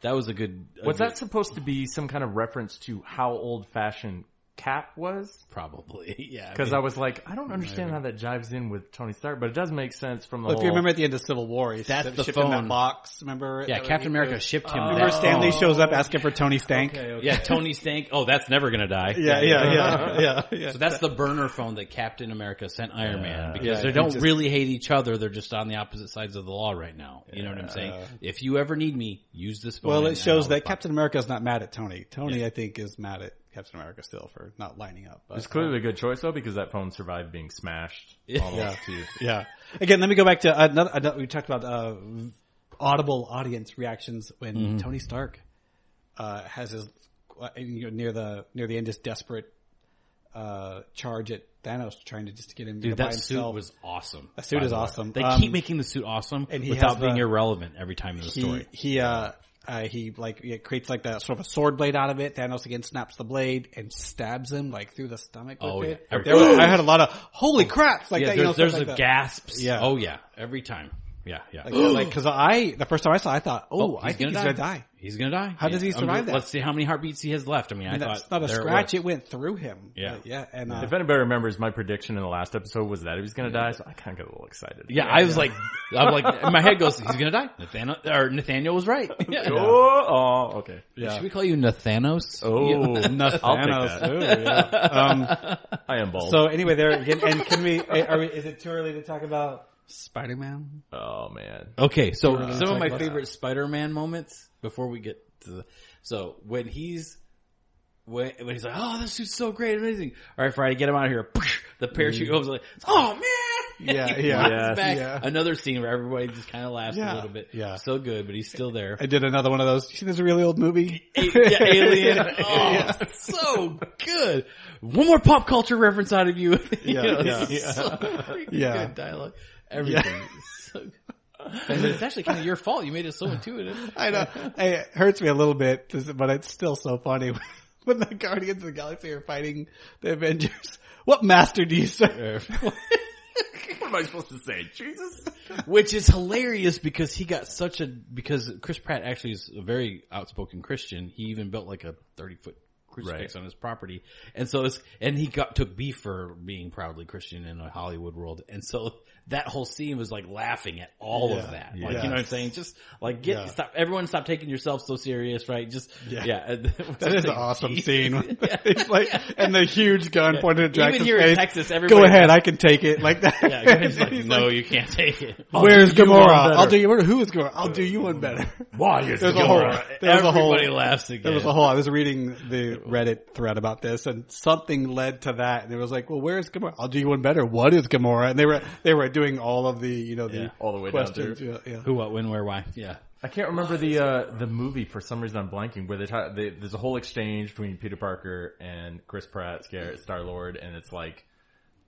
that was a good. Was that supposed to be some kind of reference to how old fashioned Cap was? Probably, yeah. Because I was like, I don't understand how that jives in with Tony Stark, but it does make sense from the whole... If you remember at the end of Civil War, he That's the shipped him phone. that box. Remember? Yeah, Captain America shipped him that Remember Stanley phone. shows up asking for Tony Stank? Okay. Yeah, Tony Stank. Oh, that's never gonna die. Yeah. So that's the burner phone that Captain America sent Iron Man because they he don't just- really hate each other. They're just on the opposite sides of the law right now. You know what I'm saying? If you ever need me, use this phone. Well, and it shows I'll that respond. Captain America is not mad at Tony. Tony, I think, is mad at Captain America still for not lining up. But, It's clearly a good choice, though, because that phone survived being smashed. Almost to... Yeah. Again, let me go back to another we talked about audible audience reactions when Tony Stark has his near the end, just desperate charge at Thanos, trying to just get him Dude, by that himself. suit was awesome. That suit by is the way. awesome. They keep making the suit awesome and he without has being the- irrelevant every time in the story. He creates like that sort of a sword blade out of it. Thanos again snaps the blade and stabs him like through the stomach with Oh, it. yeah. I had a lot of holy crap like Yeah, that. there's stuff a like that. gasps. Yeah. Oh yeah, every time. Yeah. Because the first time I saw it, I thought, I think he's gonna die. He's gonna die. How does he survive that? Let's see how many heartbeats he has left. I mean, I That's thought not a there scratch; was. it went through him. Yeah. And If anybody remembers, my prediction in the last episode was that he was going to die, so I kind of got a little excited. Yeah, I was like, my head goes, he's gonna die. Nathaniel was right. Yeah. Okay. Should we call you Nathanos? Oh, Thanos. I'll take Ooh, yeah. I am bold. So anyway, there again, and can we? Is it too early to talk about Spider-Man? Oh, man. Okay, so really some of talk my about favorite Spider-Man moments before we get to when he's like, oh, this suit's so great, amazing. All right, Friday, get him out of here. The parachute goes like, oh man. Yeah, He yeah, flies back. yeah. Another scene where everybody just kind of laughs Yeah, a little bit. yeah. Still good, but he's still there. I did another one of those. You see this really old movie? Alien. Yeah, Oh, yeah. so good. One more pop culture reference out of you. Yeah. So freaking Yeah. good dialogue. Everything. is so good. And it's actually kind of your fault. You made it so intuitive. I know. It hurts me a little bit, but it's still so funny when the Guardians of the Galaxy are fighting the Avengers. What master do you serve? What am I supposed to say? Jesus? Which is hilarious because because Chris Pratt actually is a very outspoken Christian. He even built like a 30-foot crucifix on his property. And so he took beef for being proudly Christian in a Hollywood world. And so that whole scene was like laughing at all of that. Like, you know what I'm saying? Just like everyone stop taking yourself so serious, right? Just, That is an awesome scene. It's like, and the huge gun pointed at Drax's Even here face. in Texas, everybody. Go ahead, I can take it. Like that. Yeah, he's like, He's no, like, you can't take it. Where's do you one Gamora? better. I'll do you. Who is Gamora? I'll do you one better. Why is There's a whole. Everybody laughs again. There was a whole. I was reading the Reddit thread about this, and something led to that. And it was like, well, where's Gamora? I'll do you one better. What is Gamora? And they were doing all of the all the way questions. down Yeah. Who, what, when, where, why. Yeah. I can't remember the movie for some reason. I'm blanking where there's a whole exchange between Peter Parker and Chris Pratt, Star-Lord, and it's like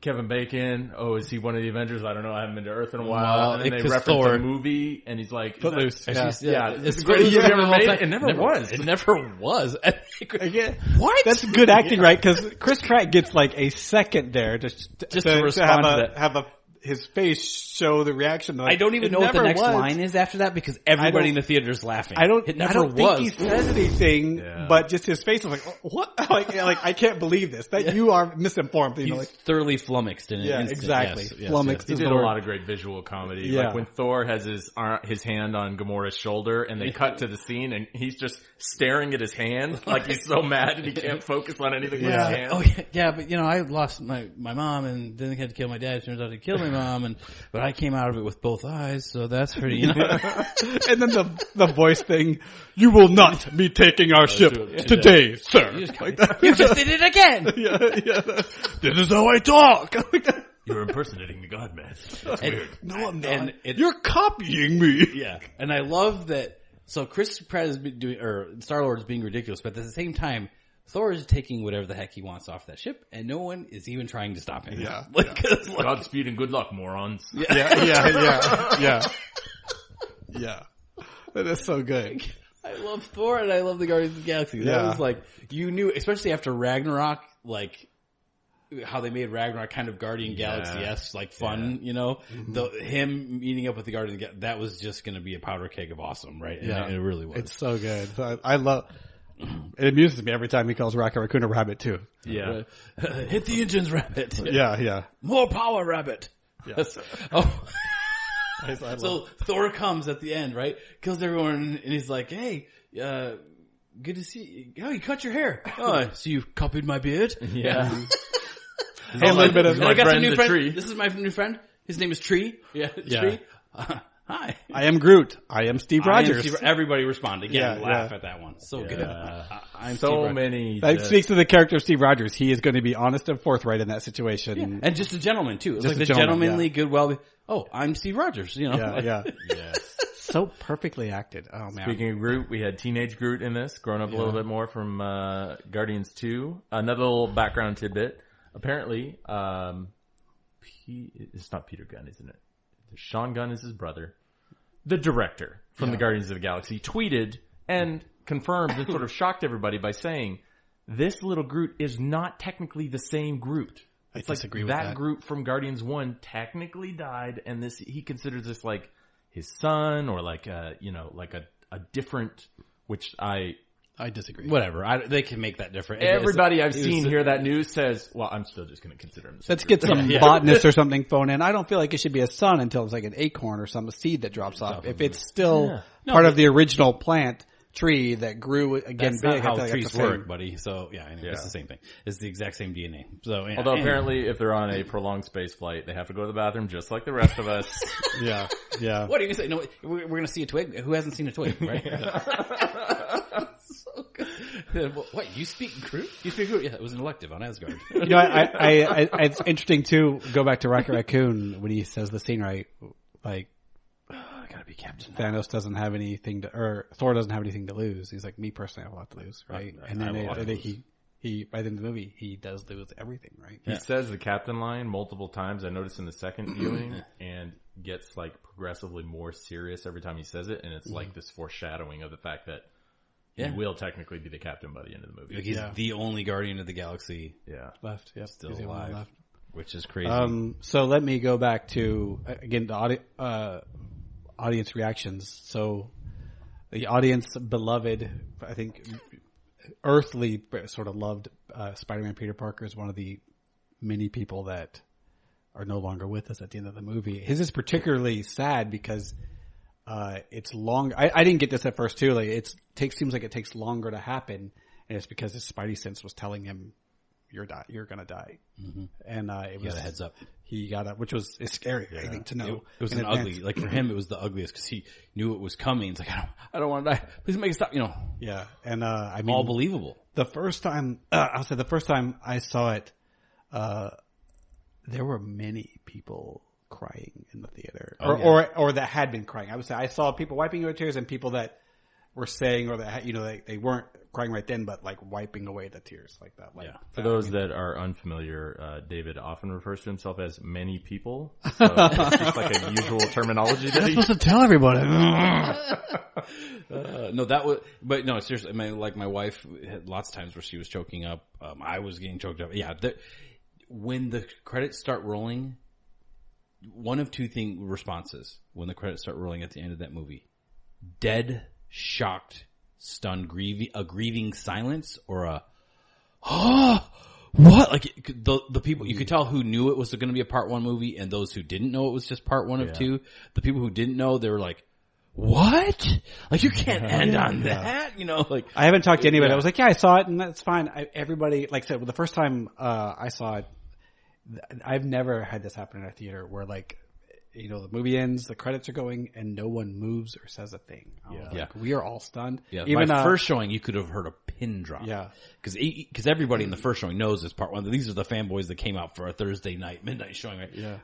Kevin Bacon. Oh, is he one of the Avengers? I don't know. I haven't been to Earth in a while. Well, and then they because reference Thor- a movie, and he's like, Footloose. Yeah, It's it's the greatest movie ever made. It never was. It never was. Again, What? That's good acting, right? Because Chris Pratt gets like a second there just to respond to that. have his face show the reaction. Like, I don't even it know what the never next was. line is after that because everybody in the theater is laughing. It never was. think he says anything, Yeah. but just his face is like, oh, what? like I can't believe this. That you are misinformed. You know, He's like, thoroughly flummoxed in an yeah, instant. exactly. Yes, Flummoxed He is did the a word. lot of great visual comedy. Yeah. Like when Thor has his hand on Gamora's shoulder and they cut to the scene and he's just staring at his hand like he's so mad and he can't focus on anything with his hand. Oh yeah, but I lost my mom and then I had to kill my dad. It turns out I killed my mom, but I came out of it with both eyes, so that's pretty. And then the voice thing, you will not be taking our ship today, sir. You just did it again. Yeah. This is how I talk. You're impersonating the God Man. That's And- weird. No, I'm not. And You're copying me. Yeah, and I love that. So Chris Pratt is doing, or Star-Lord is being ridiculous, but at the same time, Thor is taking whatever the heck he wants off that ship, and no one is even trying to stop him. Yeah. Godspeed and good luck, morons. Yeah. That is so good. I love Thor and I love the Guardians of the Galaxy. That Yeah. was like, you knew, especially after Ragnarok, like, how they made Ragnarok kind of Guardian Galaxy-esque, like fun, him meeting up with the Guardian, that was just going to be a powder keg of awesome, right? Yeah. And it really was. It's so good. So I love. It amuses me every time he calls Rocket Raccoon a rabbit too. Yeah. Hit the engines, rabbit. Yeah. More power, rabbit. Yes. Oh. I love So Thor comes at the end, right? Kills everyone, and he's like, "Hey, good to see you. Oh, you cut your hair. Oh, so you copied my beard? Yeah. Hey, a little bit of And I got some new the friend. Tree. This is my new friend. His name is Tree. Yeah, Yeah. Tree. Hi. I am Groot. I am Steve I am Rogers. Steve- Everybody respond again. Yeah, Laugh yeah. at that one. So good. Yeah. I'm Steve So Rogers. many. That just- speaks to the character of Steve Rogers. He is going to be honest and forthright in that situation. And just a gentleman too. It's Just like a the gentleman, gentlemanly, good, well. Oh, I'm Steve Rogers. You know. Yeah. Yes. So perfectly acted. Oh man. Speaking of Groot, we had teenage Groot in this, grown up a little bit more from Guardians 2. Another little background tidbit. Apparently, it's not Peter Gunn, isn't it? Sean Gunn is his brother. The director from the Guardians of the Galaxy tweeted and confirmed and sort of shocked everybody by saying, this little Groot is not technically the same Groot. I It's like disagree with that that. Groot from Guardians 1 technically died, and this he considers this like his son or like a different, which I disagree. Whatever. They can make that different. everybody I've seen hear that news says, well, I'm still just going to consider him. the same Let's Groot. get some botanist or something phone in. I don't feel like it should be a sun until it's like an acorn or some seed that drops off. If it's still part of the original plant tree that grew again That's big, not how I feel like trees that's the same. work, buddy. So yeah, anyway, it's the same thing. It's the exact same DNA. So yeah, Although anyway. apparently if they're on a prolonged space flight, they have to go to the bathroom just like the rest of us. Yeah. What are you gonna say? No, we're gonna see a twig. Who hasn't seen a twig, right? So good. What? You speak Groot? You speak Groot? Yeah, it was an elective on Asgard. You know, I it's interesting too. Go back to Rocket Raccoon when he says the scene right, like I gotta be Captain. Thanos doesn't have anything to, or Thor doesn't have anything to lose. He's like, me personally, I have a lot to lose, right? And then he by the end of the movie, he does lose everything, right? He says the captain line multiple times. I noticed in the second viewing, and gets like progressively more serious every time he says it, and it's like this foreshadowing of the fact that he will technically be the captain by the end of the movie. Like he's the only Guardian of the Galaxy Left, yep, still he's the only one alive, left. which is crazy. So let me go back to again the audience reactions. So the audience beloved, I think, earthly sort of loved Spider-Man Peter Parker is one of the many people that are no longer with us at the end of the movie. His is particularly sad because it's long. I didn't get this at first too. Like seems like it takes longer to happen, and it's because his Spidey sense was telling him, "You're gonna die." Mm-hmm. And it was got a heads up. He got which was scary. I think to know It was in an advance. ugly, like for him, it was the ugliest because he knew it was coming. It's like I don't want to die. Please make it stop. You know, Yeah, and I mean, all believable. the first time I'll say the first time I saw it, there were many people crying in the theater, or that had been crying. I would say I saw people wiping away tears and people that were saying, or that they weren't crying right then, but like wiping away the tears like that. Like, For those that are unfamiliar, David often refers to himself as many people. So it's just like a usual terminology that he to tell everybody. No, that was, but no, seriously. Like my wife had lots of times where she was choking up. I was getting choked up. Yeah, when the credits start rolling, one of two responses when the credits start rolling at the end of that movie: dead, shocked, stunned, grieving silence, or a what? Like the people you could tell who knew it was going to be a part one movie, and those who didn't know it was just part one of two. The people who didn't know, they were like, "What? Like you can't end on that?" You know, like I haven't talked to anybody. I was like, yeah, I saw it, and that's fine. Everybody, like I said, the first time I saw it, I've never had this happen in a theater where like, the movie ends, the credits are going, and no one moves or says a thing. Like, we are all stunned. Yeah, even my first showing, you could have heard a pin drop. Yeah, because everybody in the first showing knows it's part one. These are the fanboys that came out for a Thursday night, midnight showing. Right? Yeah,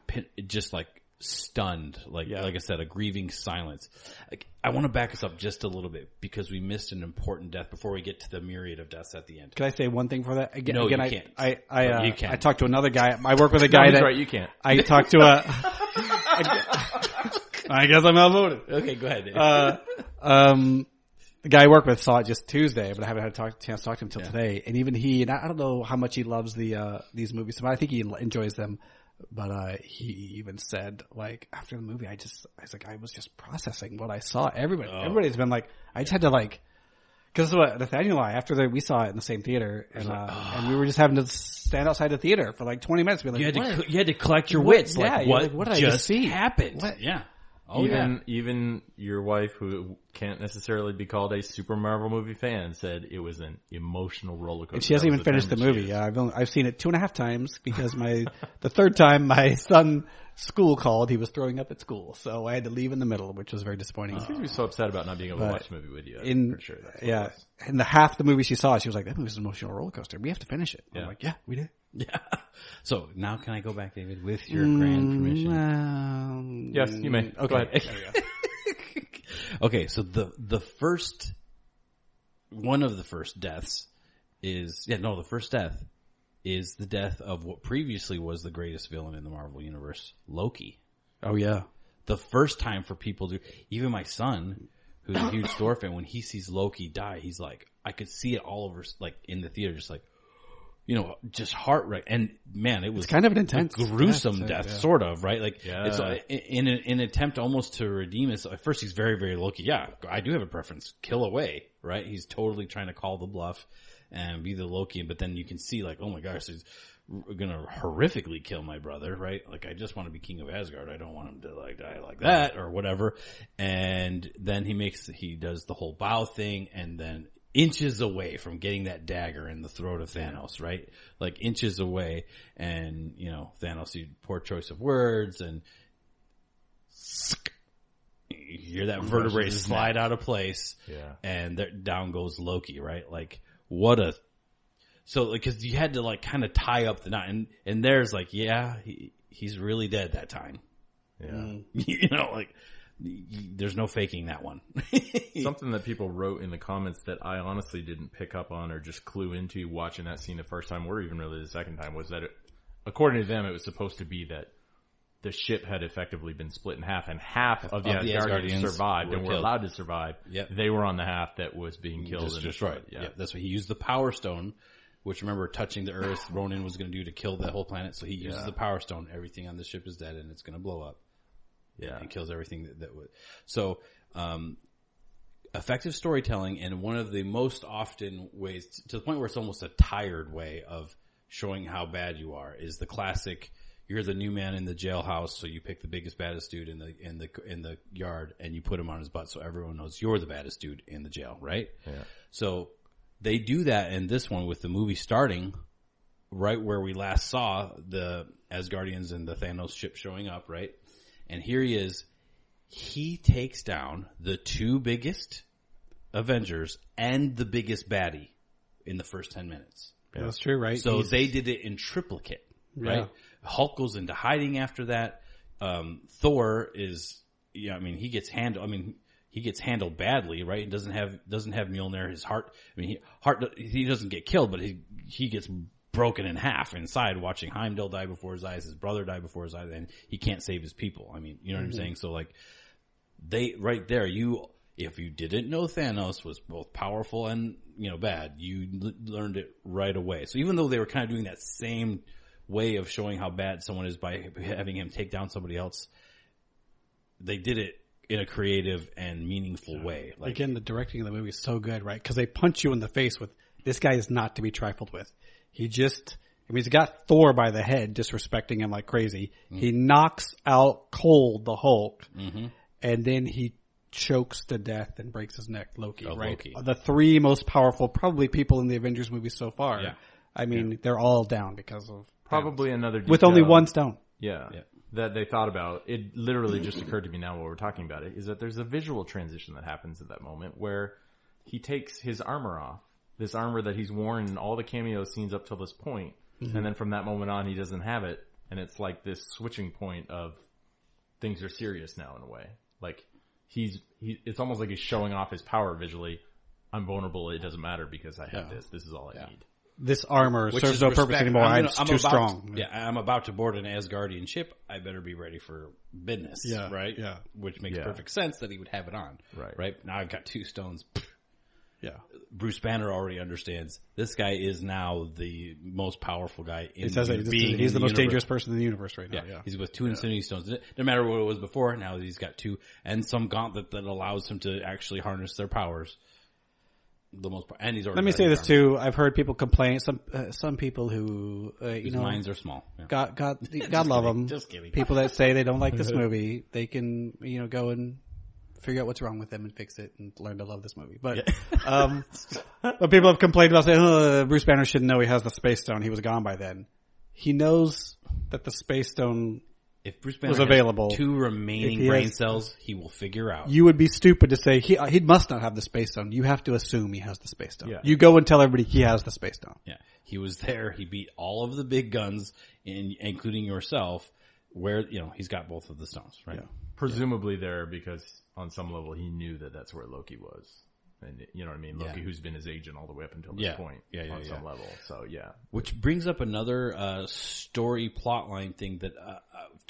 just like stunned, like I said, a grieving silence. Like, I want to back us up just a little bit because we missed an important death before we get to the myriad of deaths at the end. Can I say one thing for that? Again, No, again, you can't. I You can. I talked to another guy. I work with a guy he's that right, you can't. I talked to I guess I'm outvoted. Okay, go ahead. The guy I work with saw it just Tuesday, but I haven't had a chance to talk to him until today. And even he, and I don't know how much he loves these movies, but I think he enjoys them. But he even said, like, after the movie, I was just processing what I saw. Everybody's been like, I just had to like Because what Nathaniel and I, after we saw it in the same theater, and we were just having to stand outside the theater for like 20 minutes. Be like, you had to collect your wits. Yeah, like, what did I just see? Happened? What? Yeah. Even your wife, who can't necessarily be called a Super Marvel movie fan, said it was an emotional roller coaster. And she hasn't even finished the movie. Yeah, I've seen it 2.5 times because the third time my son school called, he was throwing up at school, so I had to leave in the middle, which was very disappointing. She was so upset about not being able to watch the movie with you. For sure. Yeah, in the half the movie she saw, she was like, "That movie's an emotional roller coaster. We have to finish it." Yeah. I'm like, "Yeah, we did." Yeah. So now can I go back, David, with your grand permission? Yes, you may. Okay. Go ahead. There we go. Okay, so the first one of the first deaths the first death is the death of what previously was the greatest villain in the Marvel Universe, Loki. Oh yeah. The first time for people to, even my son, who's a huge Thor fan, when he sees Loki die, he's like, I could see it all over, like in the theater, just like, just heart wreck. And man, it was kind of an intense, gruesome death, yeah. sort of, right? Like, it's in an attempt almost to redeem it. So at first he's very, very Loki. Yeah, I do have a preference. Kill away, right? He's totally trying to call the bluff and be the Loki. But then you can see like, oh my gosh, he's going to horrifically kill my brother, right? Like, I just want to be king of Asgard. I don't want him to like die like that or whatever. And then he does the whole bow thing, and then inches away from getting that dagger in the throat of Thanos, right? Like inches away, and Thanos, poor choice of words, and you hear that vertebrae slide out of place, and down goes Loki, right? Like so because you had to like kind of tie up the knot, and there's like, he's really dead that time. Yeah. Like there's no faking that one. Something that people wrote in the comments that I honestly didn't pick up on or just clue into watching that scene the first time or even really the second time was that according to them, it was supposed to be that the ship had effectively been split in half, and half of the Asgardians survived and were allowed to survive. Yep. They were on the half that was being killed and destroyed. Yeah. That's what he used, the Power Stone, which, remember, touching the Earth, Ronan was going to do to kill the whole planet. So he uses the Power Stone. Everything on the ship is dead, and it's going to blow up. Yeah, and kills everything that would. So, effective storytelling, and one of the most often ways, to the point where it's almost a tired way of showing how bad you are, is the classic: you're the new man in the jailhouse, so you pick the biggest, baddest dude in the yard, and you put him on his butt, so everyone knows you're the baddest dude in the jail, right? Yeah. So they do that in this one with the movie starting right where we last saw the Asgardians and the Thanos ship showing up, right? And here he is. He takes down the two biggest Avengers and the biggest baddie in the first 10 minutes. Yeah. That's true, right? So they did it in triplicate, right? Yeah. Hulk goes into hiding after that. Thor is, he gets handled badly, right? He doesn't have Mjolnir. His heart, he doesn't get killed, but he gets broken in half inside, watching Heimdall die before his eyes, his brother die before his eyes, and he can't save his people. I mean, you know what I'm saying? So like, right there, if you didn't know Thanos was both powerful and, bad, you learned it right away. So even though they were kind of doing that same way of showing how bad someone is by having him take down somebody else, they did it in a creative and meaningful way. Like, again, the directing of the movie is so good, right? Because they punch you in the face with, this guy is not to be trifled with. He's got Thor by the head, disrespecting him like crazy. Mm-hmm. He knocks out cold the Hulk, and then he chokes to death and breaks his neck, Loki, right? Loki. The three most powerful, probably, people in the Avengers movies so far. Yeah. I mean, they're all down because of probably another detail, with only one stone. Yeah. That they thought about. It literally just occurred to me now while we're talking about it, is that there's a visual transition that happens at that moment where he takes his armor off. This armor that he's worn in all the cameo scenes up till this point. Mm-hmm. And then from that moment on, he doesn't have it. And it's like this switching point of things are serious now in a way. Like it's almost like he's showing off his power visually. I'm vulnerable. It doesn't matter because I have this. This is all I need. This armor serves no purpose anymore. It's too strong. I'm about to board an Asgardian ship. I better be ready for business. Yeah. Right? Yeah. Which makes perfect sense that he would have it on. Right? Now I've got two stones. Yeah. Bruce Banner already understands this guy is now the most powerful guy in he's the most dangerous person in the universe right now. Yeah. He's with two Infinity Stones. No matter what it was before, now he's got two, and some gauntlet that allows him to actually harness their powers. the most part. And he's already Let me say this too. I've heard people complain. Some people who minds are small. Yeah. God love them. Just kidding. People that say they don't like this movie, they can go and figure out what's wrong with them and fix it and learn to love this movie. But but people have complained about saying, Bruce Banner should know he has the Space Stone. He was gone by then. He knows that the Space Stone. If Bruce Banner was available, has 2 remaining brain cells, he will figure out. You would be stupid to say he must not have the Space Stone. You have to assume he has the Space Stone. Yeah. You go and tell everybody he has the Space Stone. Yeah, he was there. He beat all of the big guns, including yourself. Where he's got both of the stones, right? Yeah. Presumably there, because on some level he knew that that's where Loki was. And you know what I mean? Loki, who's been his agent all the way up until this point on some level. So, yeah. Which brings up another story plotline thing that,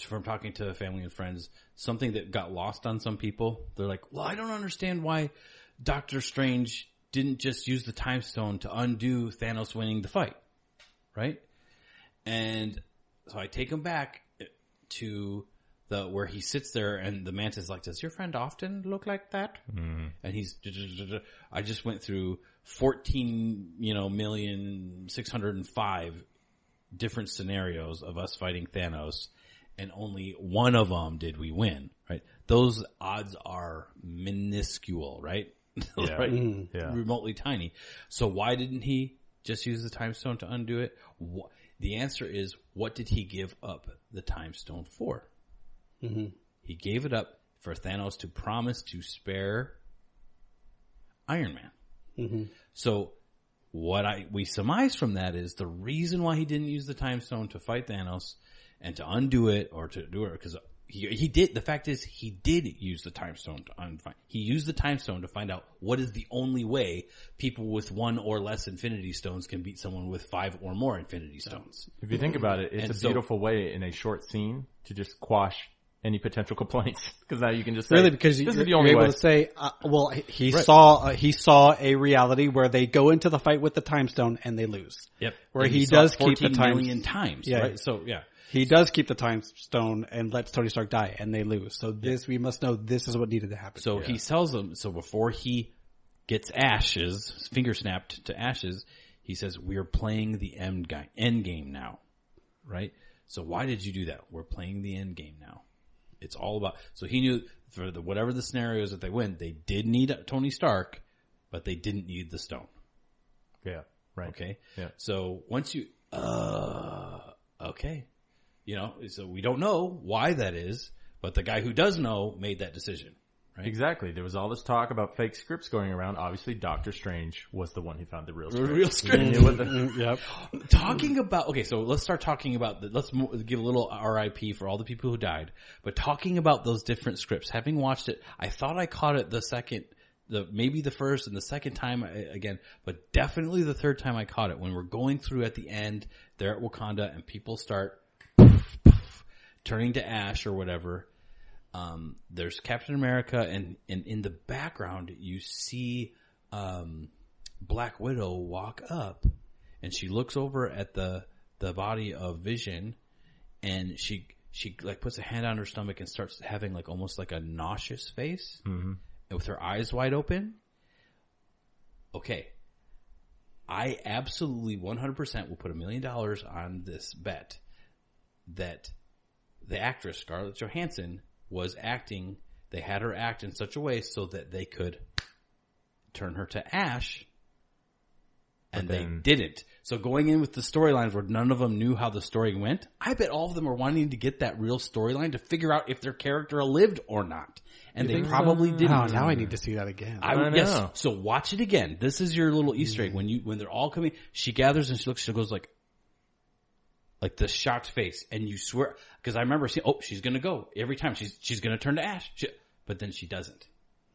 from talking to family and friends, something that got lost on some people. They're like, well, I don't understand why Doctor Strange didn't just use the Time Stone to undo Thanos winning the fight, right? And so I take him back to where he sits there and the Mantis is like, does your friend often look like that? Mm. And I just went through 14,605 different scenarios of us fighting Thanos, and only one of them did we win, right? Those odds are minuscule, right? Yeah. Right? Mm-hmm. Yeah. Remotely tiny. So why didn't he just use the Time Stone to undo it? The answer is, what did he give up the Time Stone for? Mm-hmm. He gave it up for Thanos to promise to spare Iron Man. Mm-hmm. So what we surmise from that is the reason why he didn't use the Time Stone to fight Thanos and to undo it or to do it, because he did. The fact is, he did use the Time Stone to he used the Time Stone to find out what is the only way people with 1 or less Infinity Stones can beat someone with 5 or more Infinity Stones. If you think about it, it's a beautiful way in a short scene to just quash any potential complaints, because now you can just say, really, because this is the you're only able way. to say, well, he saw a reality where they go into the fight with the Time Stone and they lose. Yep. Where and he does keep the 14 Time million times. Yeah. Right. So yeah. He does keep the Time Stone and lets Tony Stark die, and they lose. So we must know this is what needed to happen. So he tells them, so before he gets ashes, finger snapped to ashes, he says, we're playing the end game now. Right? So why did you do that? We're playing the end game now. It's all about, so he knew for whatever the scenarios that they win, they did need Tony Stark, but they didn't need the stone. Yeah. Right. Okay. Yeah. So once you, okay. So we don't know why that is, but the guy who does know made that decision, right? Exactly. There was all this talk about fake scripts going around. Obviously, Doctor Strange was the one who found the real script. Yep. Talking about, okay, so let's start talking about, let's give a little RIP for all the people who died, but talking about those different scripts, having watched it, I thought I caught it maybe the first and the second time again, but definitely the third time I caught it when we're going through at the end there at Wakanda and people start turning to ash or whatever. There's Captain America, and in the background you see Black Widow walk up, and she looks over at the body of Vision, and she like puts a hand on her stomach and starts having like almost like a nauseous face, and with her eyes wide open. Okay, I absolutely 100% will put $1 million on this bet that the actress Scarlett Johansson was acting, they had her act in such a way so that they could turn her to ash, and they didn't. So going in with the storylines where none of them knew how the story went, I bet all of them were wanting to get that real storyline to figure out if their character lived or not. And they probably didn't. Oh, now I need to see that again. I know. Yes. So watch it again. This is your little Easter egg. When they're all coming, she gathers and she looks, she goes like the shocked face, and you swear, because I remember seeing, she's gonna go every time. She's gonna turn to ash, but then she doesn't.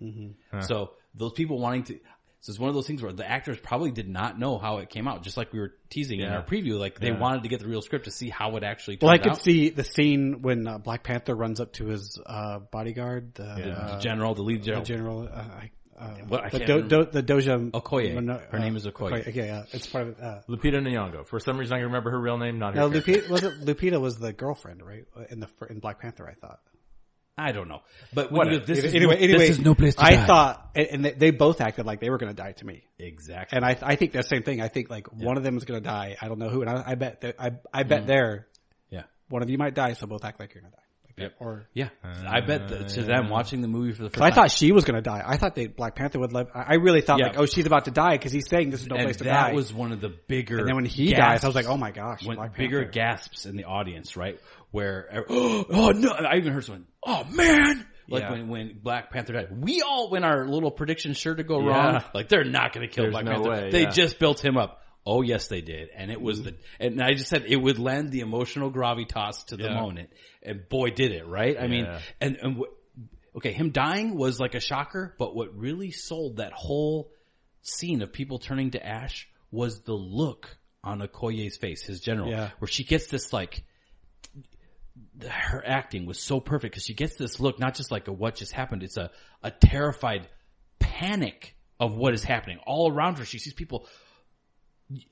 Mm-hmm. Huh. So those people wanting to, so it's one of those things where the actors probably did not know how it came out, just like we were teasing in our preview. Like they wanted to get the real script to see how it actually turned out. Well, I could see the scene when Black Panther runs up to his bodyguard, the lead general. The general. The Doja Okoye. Her name is Okoye. Okay, yeah, it's part of Lupita Nyong'o. For some reason, I remember her real name. Not her. No, Lupita was the girlfriend, right? In Black Panther, I thought. I don't know. But What? this is Anyway, this is no place to I die. thought, and they both acted like they were going to die to me. Exactly. And I think the same thing. I think like one of them is going to die. I don't know who. And I bet that I bet there Yeah. one of you might die. So both act like you're going to die. Yep. Or Yeah. I bet to them watching the movie for the first I time. thought she was going to die. I thought Black Panther would live. I really thought Yeah. like, oh, she's about to die because he's saying this is no and place to that die. was one of the bigger. And then when he gasps, dies, I was like, oh my gosh, when Black bigger Panther. gasps in the audience, right? Where oh no, I even heard someone, oh man, like Yeah. when Black Panther died. We all, when our little predictions sure to go wrong, like they're not going to kill There's Black no Panther. way, They yeah. just built him up. Oh yes, they did, and it was and I just said it would lend the emotional gravitas to the moment, and boy did it, right? I mean, okay, him dying was like a shocker, but what really sold that whole scene of people turning to ash was the look on Okoye's face, his general, where she gets this like, her acting was so perfect because she gets this look, not just like a what just happened, it's a terrified panic of what is happening all around her. She sees people.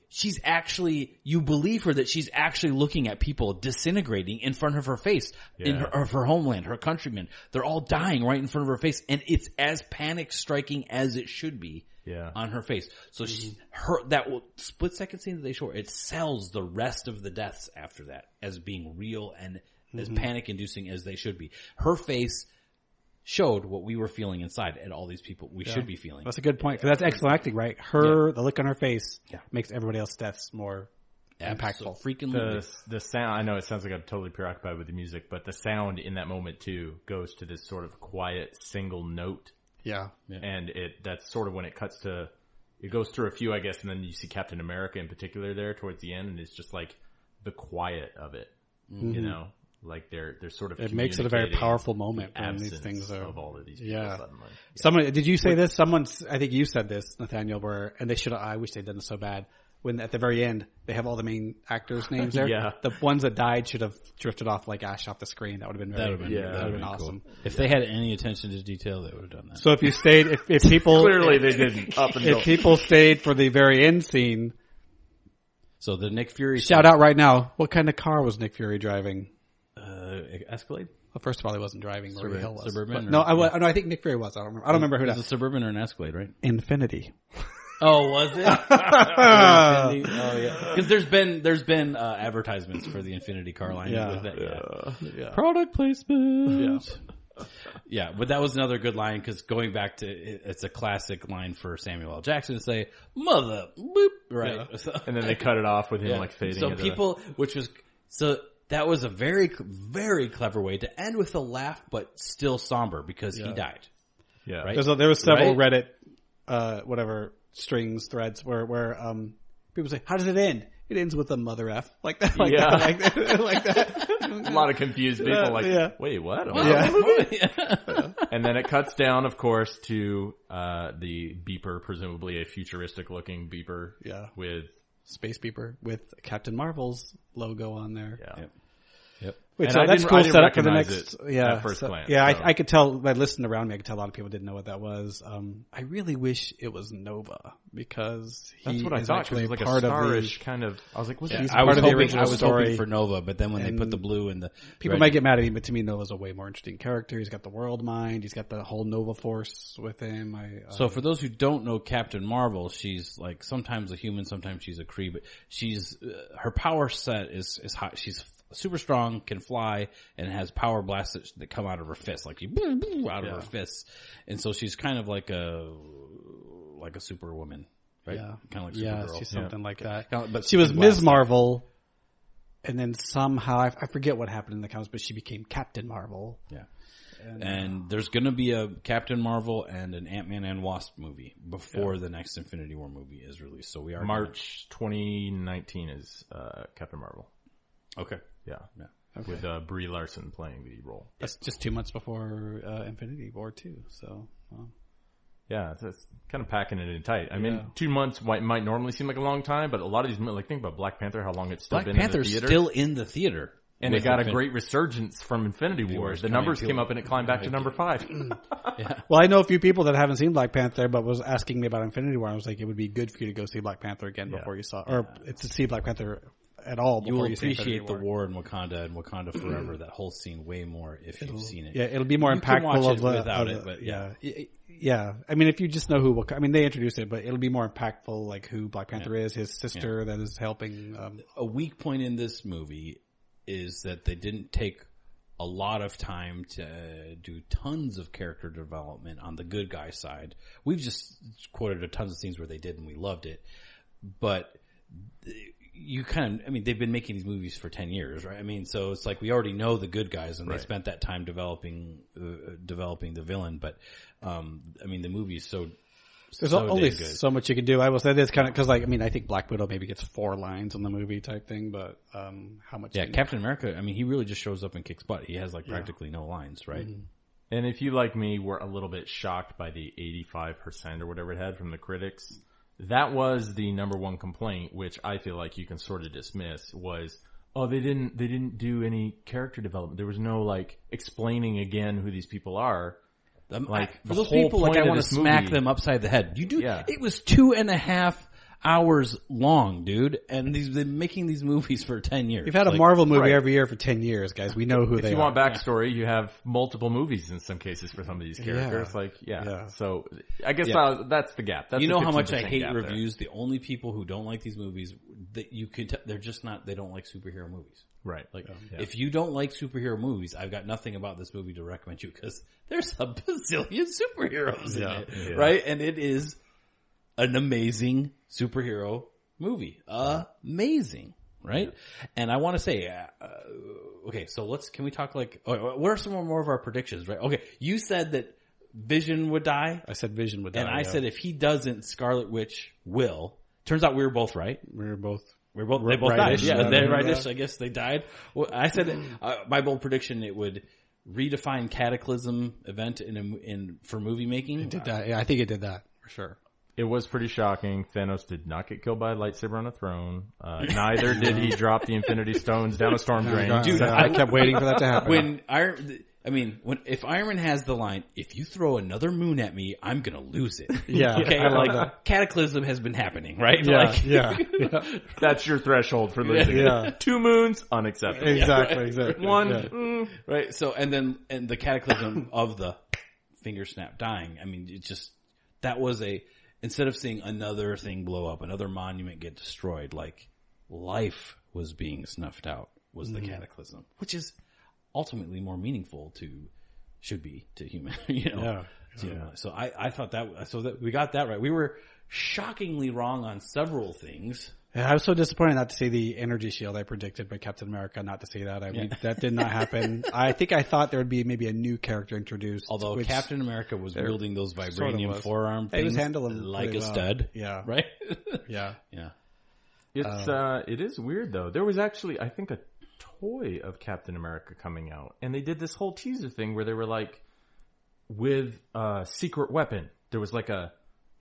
She's actually, you believe her that she's actually looking at people disintegrating in front of her face, in her homeland, her countrymen. They're all dying right in front of her face, and it's as panic striking as it should be on her face. So that split second scene that they show, it sells the rest of the deaths after that as being real and as panic inducing as they should be. Her face showed what we were feeling inside, and all these people we should be feeling. That's a good point. 'Cause that's excellent acting, right? The look on her face makes everybody else's deaths more impactful. Freaking the sound. I know it sounds like I'm totally preoccupied with the music, but the sound in that moment too goes to this sort of quiet single note. Yeah. And that's sort of when it cuts to, it goes through a few, I guess, and then you see Captain America in particular there towards the end, and it's just like the quiet of it, you know, like they're sort of. It makes it a very powerful moment when these things are of all of these people suddenly. Someone, did you say this? Someone, I think you said this, Nathaniel, and they should have, I wish they'd done it so bad. When at the very end, they have all the main actors' names there. The ones that died should have drifted off like ash off the screen. That would have been that would have been awesome. Cool. If they had any attention to detail, they would have done that. So if you stayed, if people clearly they didn't. If people stayed for the very end scene. So the Nick Fury shout out right now. What kind of car was Nick Fury driving? Escalade. Well, first of all, he wasn't driving. Suburban. No, I think Nick Fury was. I don't remember who that was. A Suburban or an Escalade, right? Infinity. Oh, was it? Oh yeah. Because there's been advertisements for the Infinity car line with that. Product placement. Yeah, but that was another good line because going back to it's a classic line for Samuel L. Jackson to say "mother," boop, right? And then they cut it off with him like fading. So people, that was a very, very clever way to end with a laugh, but still somber because he died. Yeah, right. There was several Reddit, strings threads where people say, "How does it end?" It ends with a mother F like that. Like that. A lot of confused people wait, what? And then it cuts down, of course, to the beeper, presumably a futuristic looking beeper. Yeah. With space beeper with Captain Marvel's logo on there. Yeah. Yep. Which, that's cool setup for the next. At first glance. Yeah, so. I could tell. I listened around me. I could tell a lot of people didn't know what that was. I really wish it was Nova because that's what I thought. Because it was like a starish kind of. I was like, what's I was hoping for Nova, but then when they put the blue and the people might get mad at me, but to me, Nova's a way more interesting character. He's got the world mind. He's got the whole Nova Force with him. So for those who don't know Captain Marvel, she's like sometimes a human, sometimes she's a Kree, but she's her power set is high. She's super strong, can fly, and has power blasts that come out of her fists, like out of her fists. And so she's kind of like a superwoman, right? Yeah, kind of like Supergirl. She's something like that. But she was Ms. Marvel, and then somehow I forget what happened in the comics, but she became Captain Marvel. Yeah. And there's going to be a Captain Marvel and an Ant-Man and Wasp movie before the next Infinity War movie is released. So we are March 2019 is Captain Marvel. Okay. Yeah. Okay. With Brie Larson playing the role. That's just 2 months before Infinity War 2. So, yeah, it's kind of packing it in tight. I mean, 2 months might normally seem like a long time, but a lot of these, like think about Black Panther, how long it's still been in the theater. Black Panther's still in the theater. And it got a great resurgence from Infinity War. The numbers came up and it climbed back to number 5. Well, I know a few people that haven't seen Black Panther, but was asking me about Infinity War. I was like, it would be good for you to go see Black Panther again before you saw, or to see Black Panther at all. You will Before see appreciate the War. war in Wakanda and Wakanda Forever, that whole scene, way more if you've seen it. Yeah, it'll be more You can impactful watch it without it, but yeah. Yeah. I mean, if you just know who, I mean, they introduced it, but it'll be more impactful, like who Black Panther is, his sister that is helping. A weak point in this movie is that they didn't take a lot of time to do tons of character development on the good guy side. We've just quoted a tons of scenes where they did and we loved it, but you kind of, I mean, they've been making these movies for 10 years, right? I mean, so it's like we already know the good guys and they spent that time developing the villain, but I mean, the movie is there's only so much you can do. I will say this kind of, cause like, I mean, I think Black Widow maybe gets 4 lines in the movie type thing, but, how much? Yeah, Captain America, I mean, he really just shows up and kicks butt. He has like practically no lines, right? Mm-hmm. And if you, like me, were a little bit shocked by the 85% or whatever it had from the critics, that was the number one complaint, which I feel like you can sort of dismiss, was, oh, they didn't do any character development. There was no, like, explaining again who these people are. Like, for those people, like, I want to smack them upside the head. You do. Yeah. It was 2.5 hours long, dude, and they've been making these movies for 10 years. You've had a Marvel movie every year for 10 years, guys. We know who they are. If you want backstory, you have multiple movies in some cases for some of these characters. So I guess that's the gap. That's you the know how much I 15% hate gap reviews? There. The only people who don't like these movies, that you can they're just not, they don't like superhero movies. Right. Like, if you don't like superhero movies, I've got nothing about this movie to recommend you, because there's a bazillion superheroes in it, right? And it is an amazing superhero movie. Amazing, right? And I want to say, okay, so can we talk like, what are some more of our predictions, right? Okay, you said that Vision would die. I said Vision would die. And I said if he doesn't, Scarlet Witch will. Turns out we were both right. They both died. Yeah, they're rightish. Yeah. I guess they died. Well, I said my bold prediction, it would redefine Cataclysm event for movie making. It did that. Yeah, I think it did that for sure. It was pretty shocking. Thanos did not get killed by a lightsaber on a throne. Neither did he drop the Infinity Stones down a storm drain. Dude, I kept waiting for that to happen. If Iron Man has the line, "If you throw another moon at me, I'm gonna lose it." Yeah. Okay. I like that. Cataclysm has been happening, right? Yeah. Yeah. That's your threshold for losing. Yeah. 2 moons, unacceptable. Exactly. One, right. So, and the Cataclysm of the finger snap dying. I mean, it just, that was instead of seeing another thing blow up, another monument get destroyed, like life was being snuffed out, was the Cataclysm, which is ultimately more meaningful to human, you know. Yeah. So I thought that we got that right. We were shockingly wrong on several things. Yeah, I was so disappointed not to see the energy shield I predicted by Captain America, not to see that. That did not happen. I thought there would be maybe a new character introduced. Although Captain America was wielding those vibranium forearm things, he was handling like a stud. Yeah. Right? Yeah. It is weird though. There was actually, I think, a toy of Captain America coming out, and they did this whole teaser thing where they were like, with a secret weapon. There was like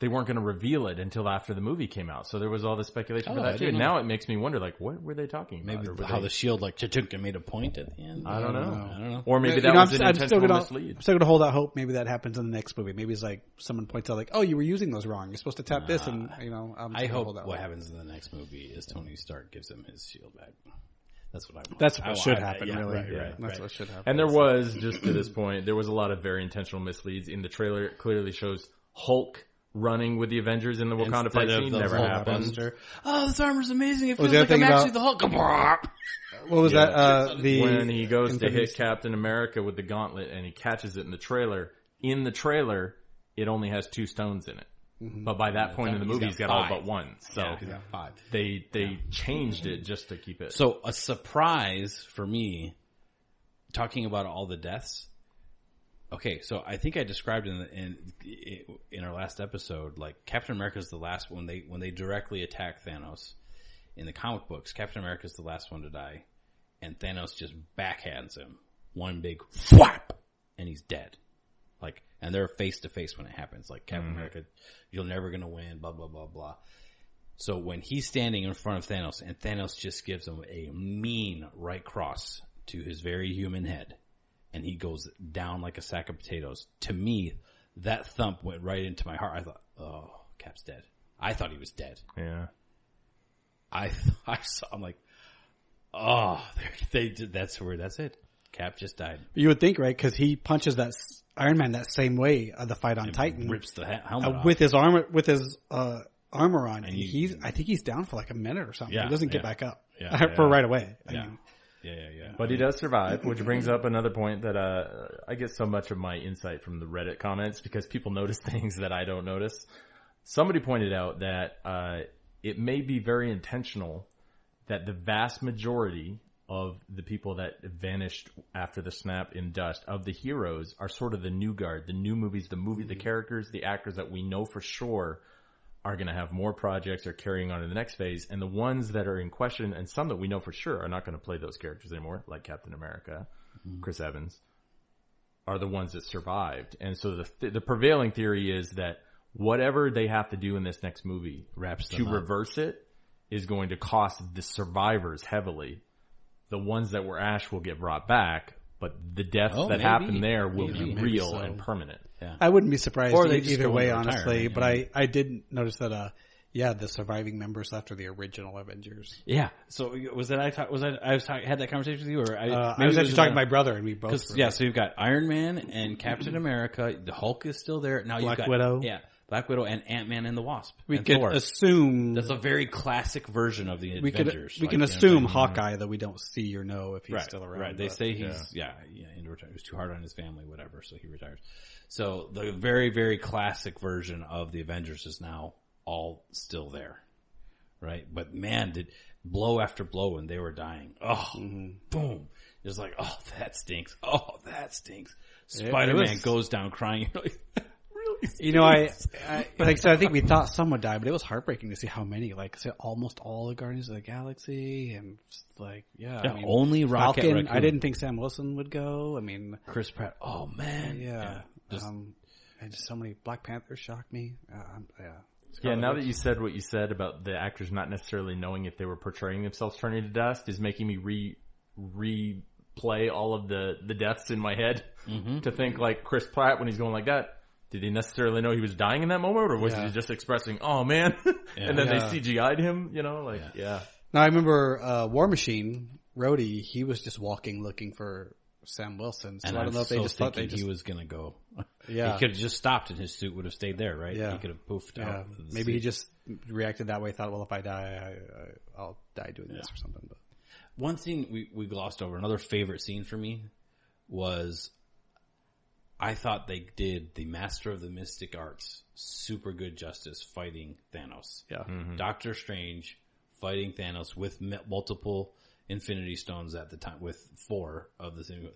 they weren't going to reveal it until after the movie came out. So there was all this speculation for that too. And now it makes me wonder, like, what were they talking about? Maybe how the shield, like, cha-chunk made a point at the end. I don't know. Or maybe that was an intentional mislead. I'm still going to hold out hope. Maybe that happens in the next movie. Maybe it's like someone points out, like, oh, you were using those wrong. You're supposed to tap this, and I hope what happens in the next movie is Tony Stark gives him his shield back. That's what I want. That's what should happen, really. Right. That's what should happen. And there was, just to this point, there was a lot of very intentional misleads. In the trailer, it clearly shows Hulk running with the Avengers in the Wakanda fight scene. Never happened. Oh, this armor's amazing. It feels like I'm actually the Hulk. What was that? When he goes to hit Captain America with the gauntlet and he catches it in the trailer, it only has 2 stones in it. Mm-hmm. But by that point in the movie, he's got all but 1. So he's got 5. They changed it just to keep it. So a surprise for me, talking about all the deaths. Okay, so I think I described in our last episode, like Captain America's the last when they directly attack Thanos in the comic books. Captain America's the last one to die, and Thanos just backhands him one big whap, and he's dead. Like, and they're face to face when it happens. Like, Captain America, you're never gonna win. Blah blah blah blah. So when he's standing in front of Thanos, and Thanos just gives him a mean right cross to his very human head, and he goes down like a sack of potatoes. To me, that thump went right into my heart. I thought, oh, Cap's dead. I thought he was dead. Yeah. I'm like, Oh, they did. That's it. Cap just died. You would think, right? Because he punches that Iron Man that same way the fight on Titan, rips the helmet off. with his armor armor on, and I think he's down for like a minute or something. Yeah, he doesn't get back up Yeah, for right away. Yeah. I mean, Yeah. But he does survive, which brings up another point that I get so much of my insight from the Reddit comments because people notice things that I don't notice. Somebody pointed out that it may be very intentional that the vast majority of the people that vanished after the snap in Dust of the heroes are sort of the new guard, the new movies, the characters, the actors that we know for sure are going to have more projects or carrying on to the next phase. And the ones that are in question, and some that we know for sure are not going to play those characters anymore, like Captain America, Chris Evans, are the ones that survived. And so the prevailing theory is that whatever they have to do in this next movie to reverse it is going to cost the survivors heavily. The ones that were Ash will get brought back, but the deaths that happen there will be real and permanent. Yeah. I wouldn't be surprised either way, honestly. But I did notice that, the surviving members after the original Avengers. Yeah. So was that had that conversation with you, or I was actually talking to my brother, and we both. So you've got Iron Man and Captain America. The Hulk is still there. Now you've got Widow. Yeah. Black Widow and Ant-Man and the Wasp. We could assume that's a very classic version of the Avengers. We can assume Hawkeye, though we don't see or know if he's still around. Right. They say he's into retirement. He was too hard on his family, whatever, so he retires. So the very, very classic version of the Avengers is now all still there, right? But man, did blow after blow when they were dying. Oh, boom! It was like, oh, that stinks. Oh, that stinks. Spider-Man goes down crying. You know, I think we thought some would die, but it was heartbreaking to see how many. Like, almost all the Guardians of the Galaxy, and I mean, only Rocket Falcon. Raccoon. I didn't think Sam Wilson would go. I mean, Chris Pratt. Oh man, and just so many. Black Panther shocked me. Now that you said what you said about the actors not necessarily knowing if they were portraying themselves turning to dust is making me replay all of the deaths in my head to think like Chris Pratt when he's going like that. Did he necessarily know he was dying in that moment, or was he just expressing, "Oh man," and then they CGI'd him? You know, Now I remember War Machine Rhodey. He was just walking looking for Sam Wilson. So and I don't know if they just thought he was going to go. Yeah, he could have just stopped, and his suit would have stayed there, right? Yeah, he could have poofed out. Maybe he just reacted that way. Thought, well, if I die, I'll die doing this or something. But one scene we glossed over. Another favorite scene for me was. I thought they did the Master of the Mystic Arts super good justice fighting Thanos. Yeah. Doctor Strange fighting Thanos with multiple Infinity Stones at the time, with 4 of the same.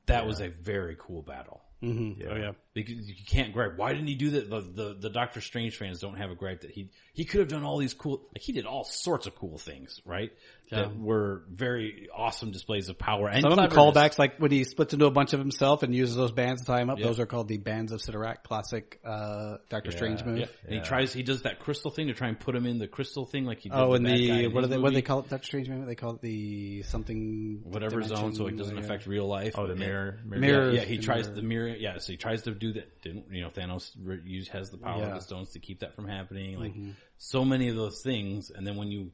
That was a very cool battle. Because you can't gripe. Why didn't he do that? The Doctor Strange fans don't have a gripe that he could have done all these cool, like he did all sorts of cool things, right? That were very awesome displays of power. And some of them callbacks, like when he splits into a bunch of himself and uses those bands to tie him up. Those are called the Bands of Sidorak, classic Doctor Strange move. Yeah. And he does that crystal thing to try and put him in the crystal thing, like he did. What do they call it? Doctor Strange movement? They call it the something whatever zone, so it doesn't affect real life. Oh, the mirror. Yeah, he tries the mirror. Yeah, so he tries to do that. Thanos has the power of the stones to keep that from happening. Like so many of those things, and then when you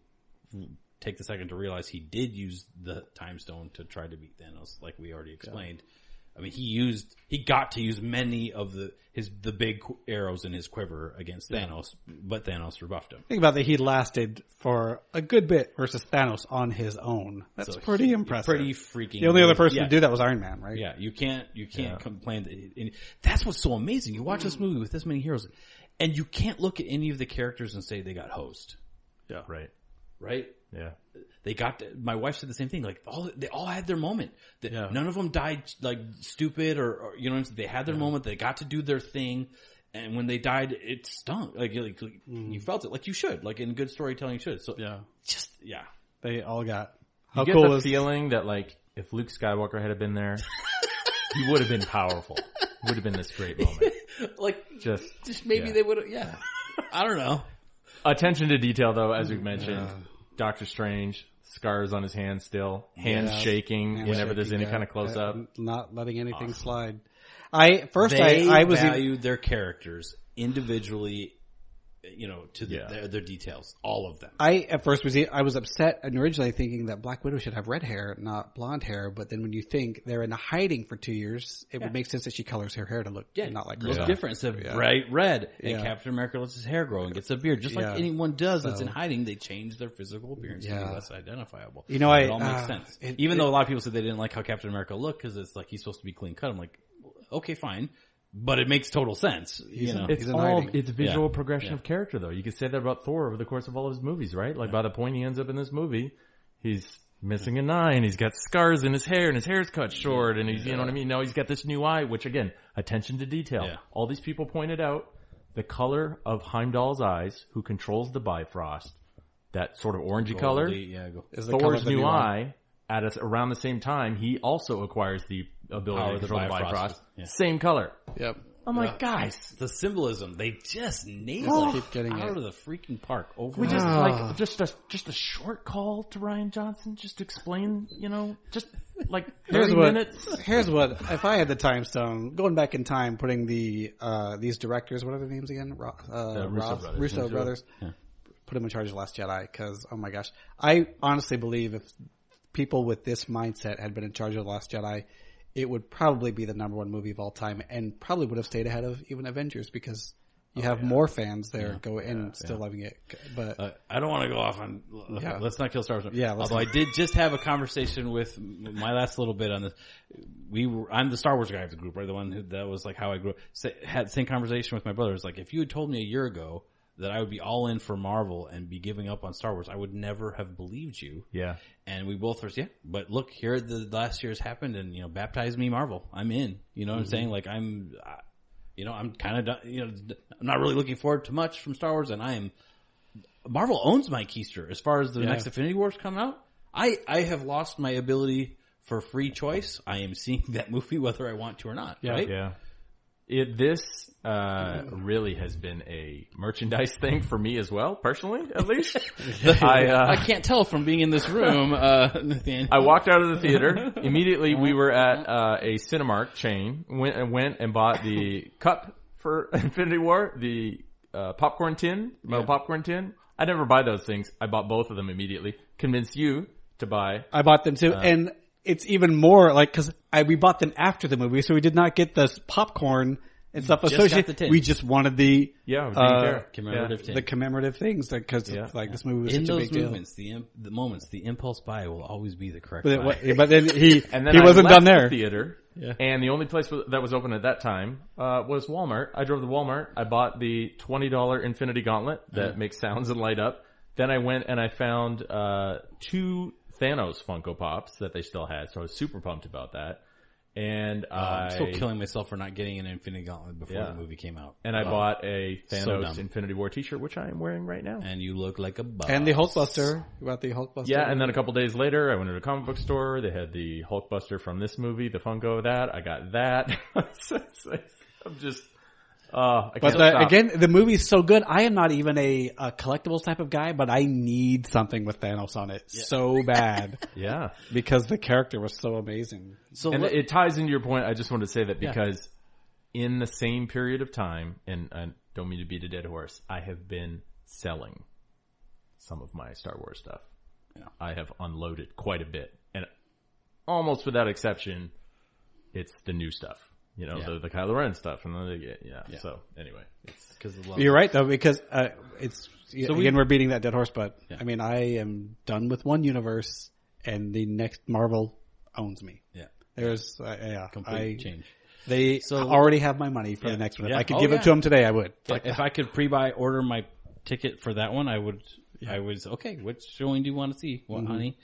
take the second to realize he did use the time stone to try to beat Thanos, like we already explained. I mean, he got to use many of the big arrows in his quiver against Thanos, but Thanos rebuffed him. Think about that. He lasted for a good bit versus Thanos on his own. That's pretty impressive. Pretty freaking. The only other person to do that was Iron Man, right? Yeah, you can't complain. That's what's so amazing. You watch this movie with this many heroes, and you can't look at any of the characters and say they got hosed. Yeah. Right? Yeah. They got. My wife said the same thing. Like they all had their moment. None of them died like stupid or they had their moment. They got to do their thing, and when they died, it stunk. Like you felt it, like you should. Like in good storytelling, you should. So they all got. You get the feeling that like if Luke Skywalker had been there, he would have been powerful. Would have been this great moment. Like just maybe they would have. Yeah, I don't know. Attention to detail, though, as we've mentioned. Doctor Strange, scars on his hands still, hands shaking whenever there's any kind of close up. Not letting anything slide. I valued their characters individually to their details, all of them. At first I was upset and originally thinking that Black Widow should have red hair, not blonde hair. But then when you think they're in hiding for 2 years, it would make sense that she colors her hair to look not like look herself. different. Instead of bright red, and Captain America lets his hair grow and gets a beard, just like anyone does that's in hiding. They change their physical appearance to be less identifiable. It all makes sense. Even though a lot of people said they didn't like how Captain America looked because it's like he's supposed to be clean cut. I'm like, okay, fine. But it makes total sense. It's visual progression of character, though. You could say that about Thor over the course of all of his movies, right? Like by the point he ends up in this movie, he's missing an eye, and he's got scars in his hair, and his hair's cut short, and he's, you know what I mean? Now he's got this new eye, which again, attention to detail. Yeah. All these people pointed out the color of Heimdall's eyes, who controls the Bifrost, that sort of orangey color. Is Thor's new eye. Around the same time, he also acquires the ability to control the Bifrost. Yeah. Same color. Yep. I'm like, guys, the symbolism, they just nailed it. Keep getting out of the freaking park. We just a short call to Rian Johnson, just to explain, just like 30 minutes. Here's what, if I had the time stone, going back in time, putting these directors, what are their names again? Russo brothers. Yeah. Put them in charge of Last Jedi, because, oh my gosh. I honestly believe if people with this mindset had been in charge of The Last Jedi, it would probably be the #1 movie of all time, and probably would have stayed ahead of even Avengers, because you have more fans there still loving it. But I don't want to go off on. Let's not kill Star Wars. Yeah, although I did just have a conversation with my last little bit on this. I'm the Star Wars guy of the group, right? The one that was like how I grew up. Had the same conversation with my brother. It's like, if you had told me a year ago that I would be all in for Marvel and be giving up on Star Wars, I would never have believed you. Yeah. And we both were, but look, here the last year's happened, and, baptize me Marvel. I'm in. You know what I'm saying? Like, I'm kind of done, I'm not really looking forward to much from Star Wars, and Marvel owns my keister as far as the next Infinity Wars come out. I have lost my ability for free choice. I am seeing that movie whether I want to or not. Yeah. Right? Yeah. This really has been a merchandise thing for me as well, personally, at least. I can't tell from being in this room, Nathaniel. I walked out of the theater. Immediately, we were at a Cinemark chain. Went and bought the cup for Infinity War, the popcorn tin, metal popcorn tin. I never buy those things. I bought both of them immediately. Convinced you to buy. I bought them too, and it's even more like, because we bought them after the movie, so we did not get the popcorn and stuff associated. We just wanted the commemorative tin. The commemorative things, because this movie was in such a big movements, deal. The moments, the impulse buy will always be the correct buy. But then he wasn't done there. The theater, and the only place that was open at that time was Walmart. I drove to Walmart. I bought the $20 Infinity Gauntlet that makes sounds and light up. Then I went and I found 2 Thanos Funko Pops that they still had, so I was super pumped about that. And I'm still killing myself for not getting an Infinity Gauntlet before the movie came out. And I bought a Thanos Infinity War t-shirt, which I am wearing right now. And you look like a boss. And the Hulkbuster. You bought the Hulkbuster? Yeah, and then a couple days later, I went to a comic book store. They had the Hulkbuster from this movie, the Funko of that. I got that. I'm just... again, the movie's so good. I am not even a collectibles type of guy, but I need something with Thanos on it so bad. Yeah, because the character was so amazing. So, and it ties into your point. I just wanted to say that because in the same period of time, and I don't mean to beat a dead horse, I have been selling some of my Star Wars stuff. Yeah. I have unloaded quite a bit, and almost without exception, it's the new stuff. The Kylo Ren stuff, and then they get So anyway, it's because you're right though, because we're beating that dead horse. But I mean, I am done with one universe, and the next Marvel owns me. Yeah, there's complete change. They already have my money for the next one. If I could give it to them today, I would. If I could order my ticket for that one, I would. I was okay. Which showing do you want to see? Well, honey,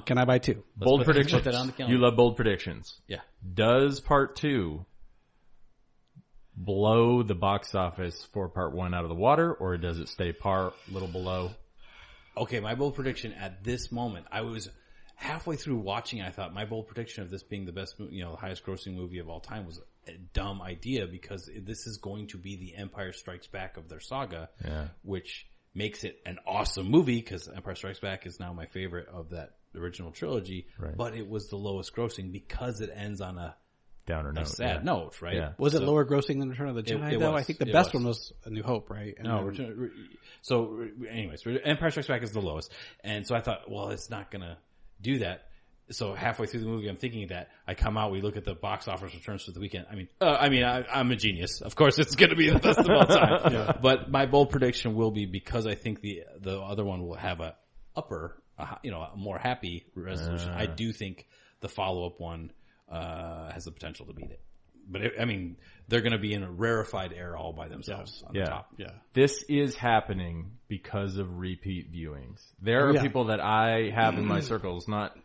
can I buy 2? Bold predictions. Put that on the calendar. You love bold predictions. Yeah. Does part 2 blow the box office for part 1 out of the water, or does it stay a little below? Okay, my bold prediction at this moment, I was halfway through watching. I thought my bold prediction of this being the best, highest grossing movie of all time was a dumb idea, because this is going to be the Empire Strikes Back of their saga, which makes it an awesome movie, because Empire Strikes Back is now my favorite of that original trilogy. Right. But it was the lowest grossing because it ends on a downer note. A sad note, right? Yeah. Was it lower grossing than Return of the Jedi? It though was. I think the It best was. one was A New Hope, right? And No, then- so anyways, Empire Strikes Back is the lowest, and so I thought, well, it's not gonna do that. So halfway through the movie, I'm thinking that I come out, we look at the box office returns for the weekend. I'm a genius. Of course, it's going to be the best of all time. But my bold prediction will be, because I think the other one will have a more happy resolution. I do think the follow up one has the potential to beat it. But they're going to be in a rarefied air all by themselves on the top. Yeah. This is happening because of repeat viewings. There are people that I have in my circles, not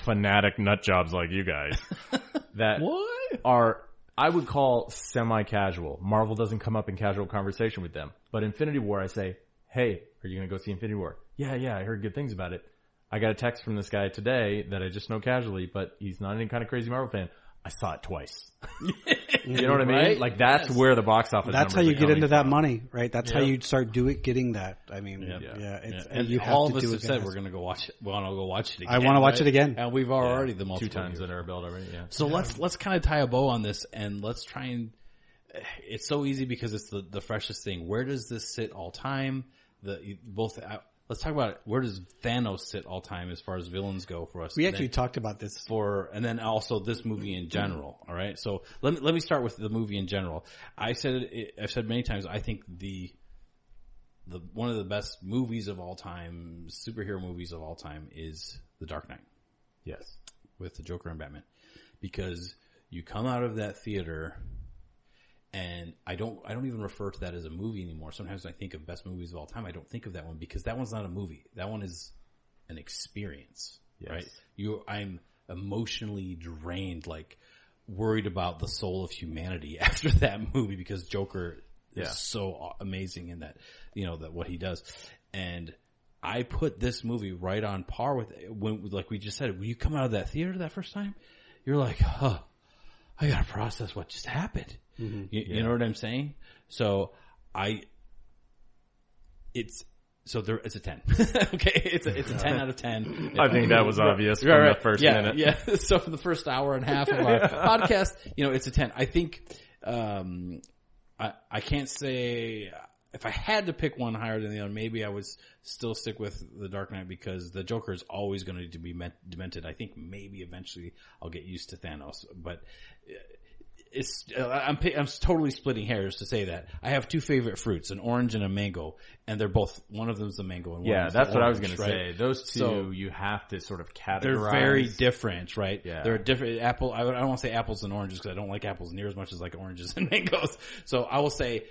fanatic nut jobs like you guys, that are, I would call semi-casual. Marvel doesn't come up in casual conversation with them. But Infinity War, I say, hey, are you going to go see Infinity War? Yeah, I heard good things about it. I got a text from this guy today that I just know casually, but he's not any kind of crazy Marvel fan. I saw it twice. You know what I mean? Right? Like, that's where the box office That's how numbers you are get coming into that from. money, right? That's how you start getting that. I mean, And you have all to of us do have it said fast. we're going to go watch it. We want to go watch it again. I want to watch it again. And we've already the 2 multiple times years. under our belt already, yeah. So let's kind of tie a bow on this, and let's try and. It's so easy because it's the freshest thing. Where does this sit all time? Let's talk about it. Where does Thanos sit all time as far as villains go for us? We actually talked about this. And then also this movie in general. All right. So let me start with the movie in general. I've said many times, I think the one of the best movies of all time, superhero movies of all time, is The Dark Knight. Yes. With the Joker and Batman. Because you come out of that theater, and I don't even refer to that as a movie anymore. Sometimes when I think of best movies of all time, I don't think of that one because that one's not a movie. That one is an experience, right? I'm emotionally drained, like worried about the soul of humanity after that movie because Joker is so amazing in that, that what he does. And I put this movie right on par with like we just said, when you come out of that theater that first time, you're like, I gotta process what just happened. Mm-hmm. You know what I'm saying? So it's a 10. Okay, it's a 10 out of 10. I think that was obvious from the first minute. Yeah. So for the first hour and a half of our podcast, it's a 10. I think I can't say if I had to pick one higher than the other, maybe I would still stick with The Dark Knight because the Joker is always going to need to be demented. I think maybe eventually I'll get used to Thanos, but I'm totally splitting hairs to say that. I have two favorite fruits, an orange and a mango, and they're both, one of them is the mango and one of them is that's the what I was orange, going right? to say. Those two, you have to sort of categorize. They're very different, right? Yeah. They're different. I don't want to say apples and oranges because I don't like apples near as much as like oranges and mangoes. So I will say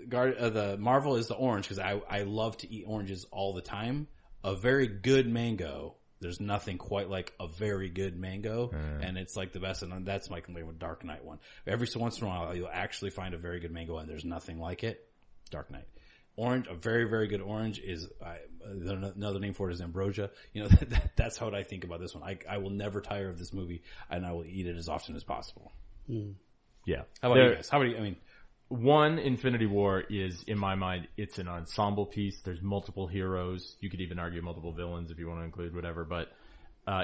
the Marvel is the orange because I love to eat oranges all the time. A very good mango, there's nothing quite like a very good mango, and it's like the best. And that's my complaint with Dark Knight one. Every so once in a while, you'll actually find a very good mango, and there's nothing like it. Dark Knight. Orange, a very, very good orange is another name for it is ambrosia. That's how I think about this one. I will never tire of this movie, and I will eat it as often as possible. Yeah. How about you guys? How about you? One, Infinity War is, in my mind, it's an ensemble piece. There's multiple heroes. You could even argue multiple villains if you want to include whatever, but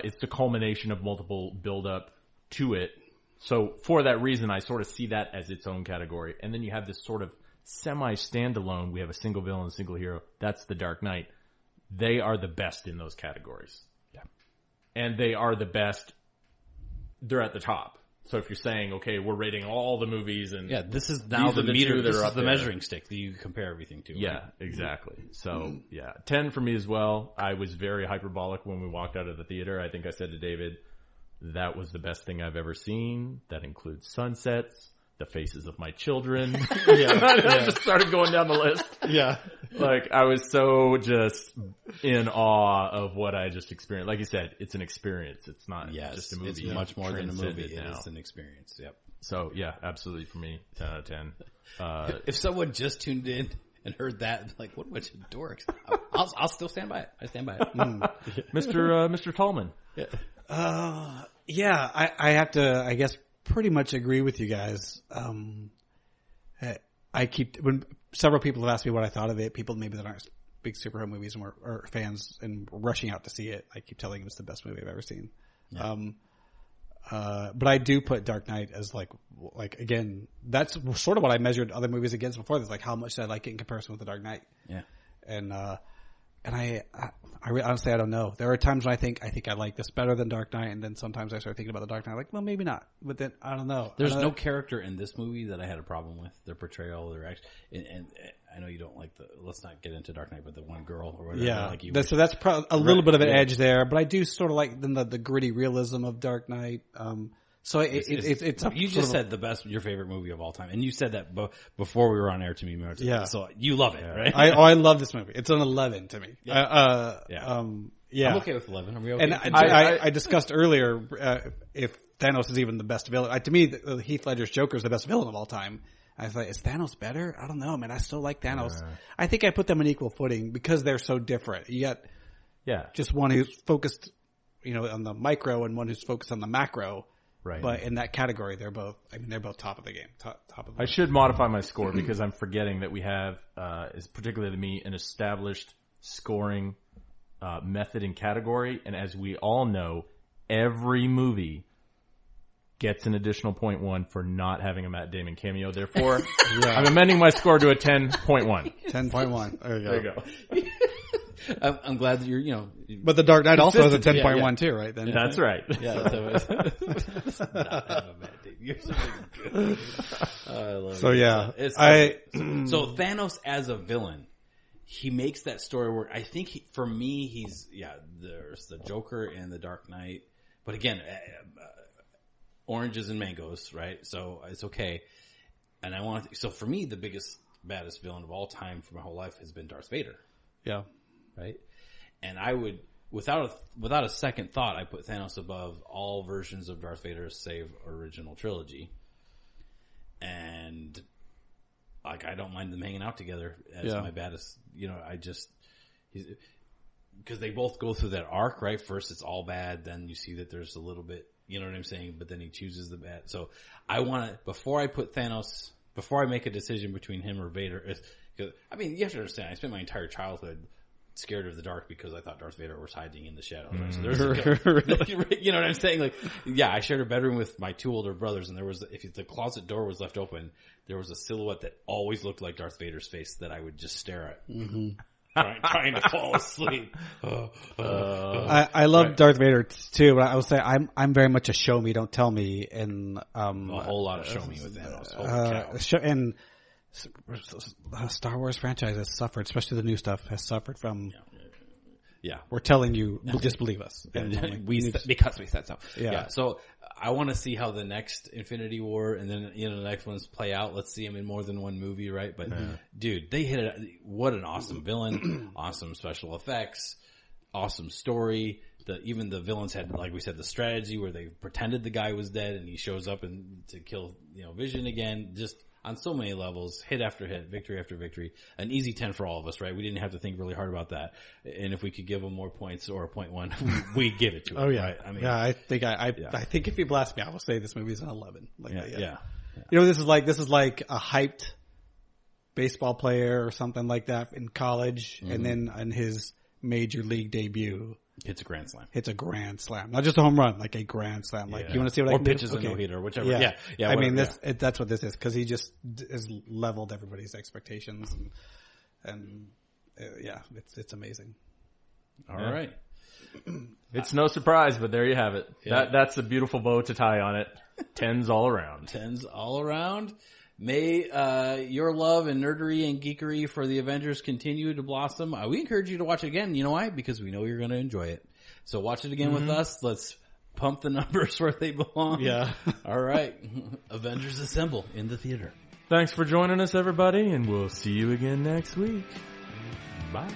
it's the culmination of multiple build-up to it. So for that reason, I sort of see that as its own category. And then you have this sort of semi-standalone. We have a single villain, a single hero. That's the Dark Knight. They are the best in those categories. Yeah. And they are the best. They're at the top. So if you're saying, okay, we're rating all the movies and this is now the meter, this is the measuring stick that you compare everything to. Yeah, right? Exactly. So 10 for me as well. I was very hyperbolic when we walked out of the theater. I think I said to David, that was the best thing I've ever seen. That includes sunsets, the faces of my children. I just started going down the list. Yeah. Like, I was so just in awe of what I just experienced. Like you said, it's an experience. It's not just a movie. It's much more than a movie. It's an experience. Yep. So, absolutely for me, 10 out of 10. If someone just tuned in and heard that, like, what a bunch of dorks. I'll still stand by it. I stand by it. Mr. Tallman. I have to, I guess, pretty much agree with you guys. When several people have asked me what I thought of it, people maybe that aren't big superhero movies and are fans and rushing out to see it, I keep telling them it's the best movie I've ever seen. Yeah. But I do put Dark Knight as like again, that's sort of what I measured other movies against before. That's like how much did I like it in comparison with The Dark Knight. Yeah. And I honestly, I don't know. There are times when I think I like this better than Dark Knight, and then sometimes I start thinking about The Dark Knight, like, well, maybe not. But then I don't know. There's no character in this movie that I had a problem with. Their portrayal, their action, and I know you don't like let's not get into Dark Knight, but the one girl or whatever. Yeah, like so that's probably a little bit of an edge there. But I do sort of like the gritty realism of Dark Knight. So it's you just said your favorite movie of all time, and you said that before we were on air to me. Yeah, so you love it, right? I love this movie. It's an 11 to me. Yeah. Yeah, I'm okay with 11. Are we okay? And I discussed earlier if Thanos is even the best villain. To me, Heath Ledger's Joker is the best villain of all time. I was like, is Thanos better? I don't know, man. I still like Thanos. I think I put them on equal footing because they're so different. You got just one who's focused, on the micro, and one who's focused on the macro. Right. But in that category, they're both top of the game. Top of the I should modify my score because I'm forgetting that we have, is particularly to me, an established scoring method and category. And as we all know, every movie gets an additional 0.1 for not having a Matt Damon cameo. Therefore, I'm amending my score to a 10.1. 10.1. There you go. I'm glad that you're, But The Dark Knight also has a 10.1 too, right? Then that's right. Yeah. You're so good. I love so it. Yeah, so Thanos as a villain, he makes that story work. I think for me, there's the Joker and the Dark Knight, but again, oranges and mangoes, right? So it's okay. And so for me, the baddest villain of all time for my whole life has been Darth Vader. Yeah. Right? And I would, without a second thought, I put Thanos above all versions of Darth Vader save original trilogy. And I don't mind them hanging out together as my baddest, because they both go through that arc, right? First it's all bad, then you see that there's a little bit, you know what I'm saying? But then he chooses the bad. So I want to, before I make a decision between him or Vader, because, you have to understand, I spent my entire childhood scared of the dark because I thought Darth Vader was hiding in the shadows. Right? So there's you know what I'm saying? I shared a bedroom with my two older brothers, and if the closet door was left open, there was a silhouette that always looked like Darth Vader's face that I would just stare at. Mm-hmm. Trying to fall asleep. I love Darth Vader too, but I would say I'm very much a show me, don't tell me, and a whole lot of show me with Thanos. And Star Wars franchise has suffered, especially the new stuff, has suffered from. Yeah, we're telling you, just believe us. Because we said so. Yeah. So I want to see how the next Infinity War and then the next ones play out. Let's see them in more than one movie, right? But dude, they hit it. What an awesome villain! Awesome special effects! Awesome story. Even the villains had, like we said, the strategy where they pretended the guy was dead and he shows up to kill Vision again. Just on so many levels, hit after hit, victory after victory. An easy 10 for all of us, right? We didn't have to think really hard about that. And if we could give them more points or a 0.1, we'd give it to them. Oh yeah. Right? I think if you blast me, I will say this movie is an 11. This is like a hyped baseball player or something like that in college, and then on his major league debut, hits a grand slam. Not just a home run, like a grand slam. Like, you want to see what I can do? Or pitches a no-hitter or whichever. Yeah. I mean, that's what this is, because he just has leveled everybody's expectations. And it's amazing. All right. It's no surprise, but there you have it. Yeah. That's a beautiful bow to tie on it. 10s all around. 10s all around. May your love and nerdery and geekery for the Avengers continue to blossom. We encourage you to watch it again. You know why? Because we know you're going to enjoy it. So watch it again with us. Let's pump the numbers where they belong. Yeah. All right. Avengers Assemble in the theater. Thanks for joining us, everybody, and we'll see you again next week. Bye.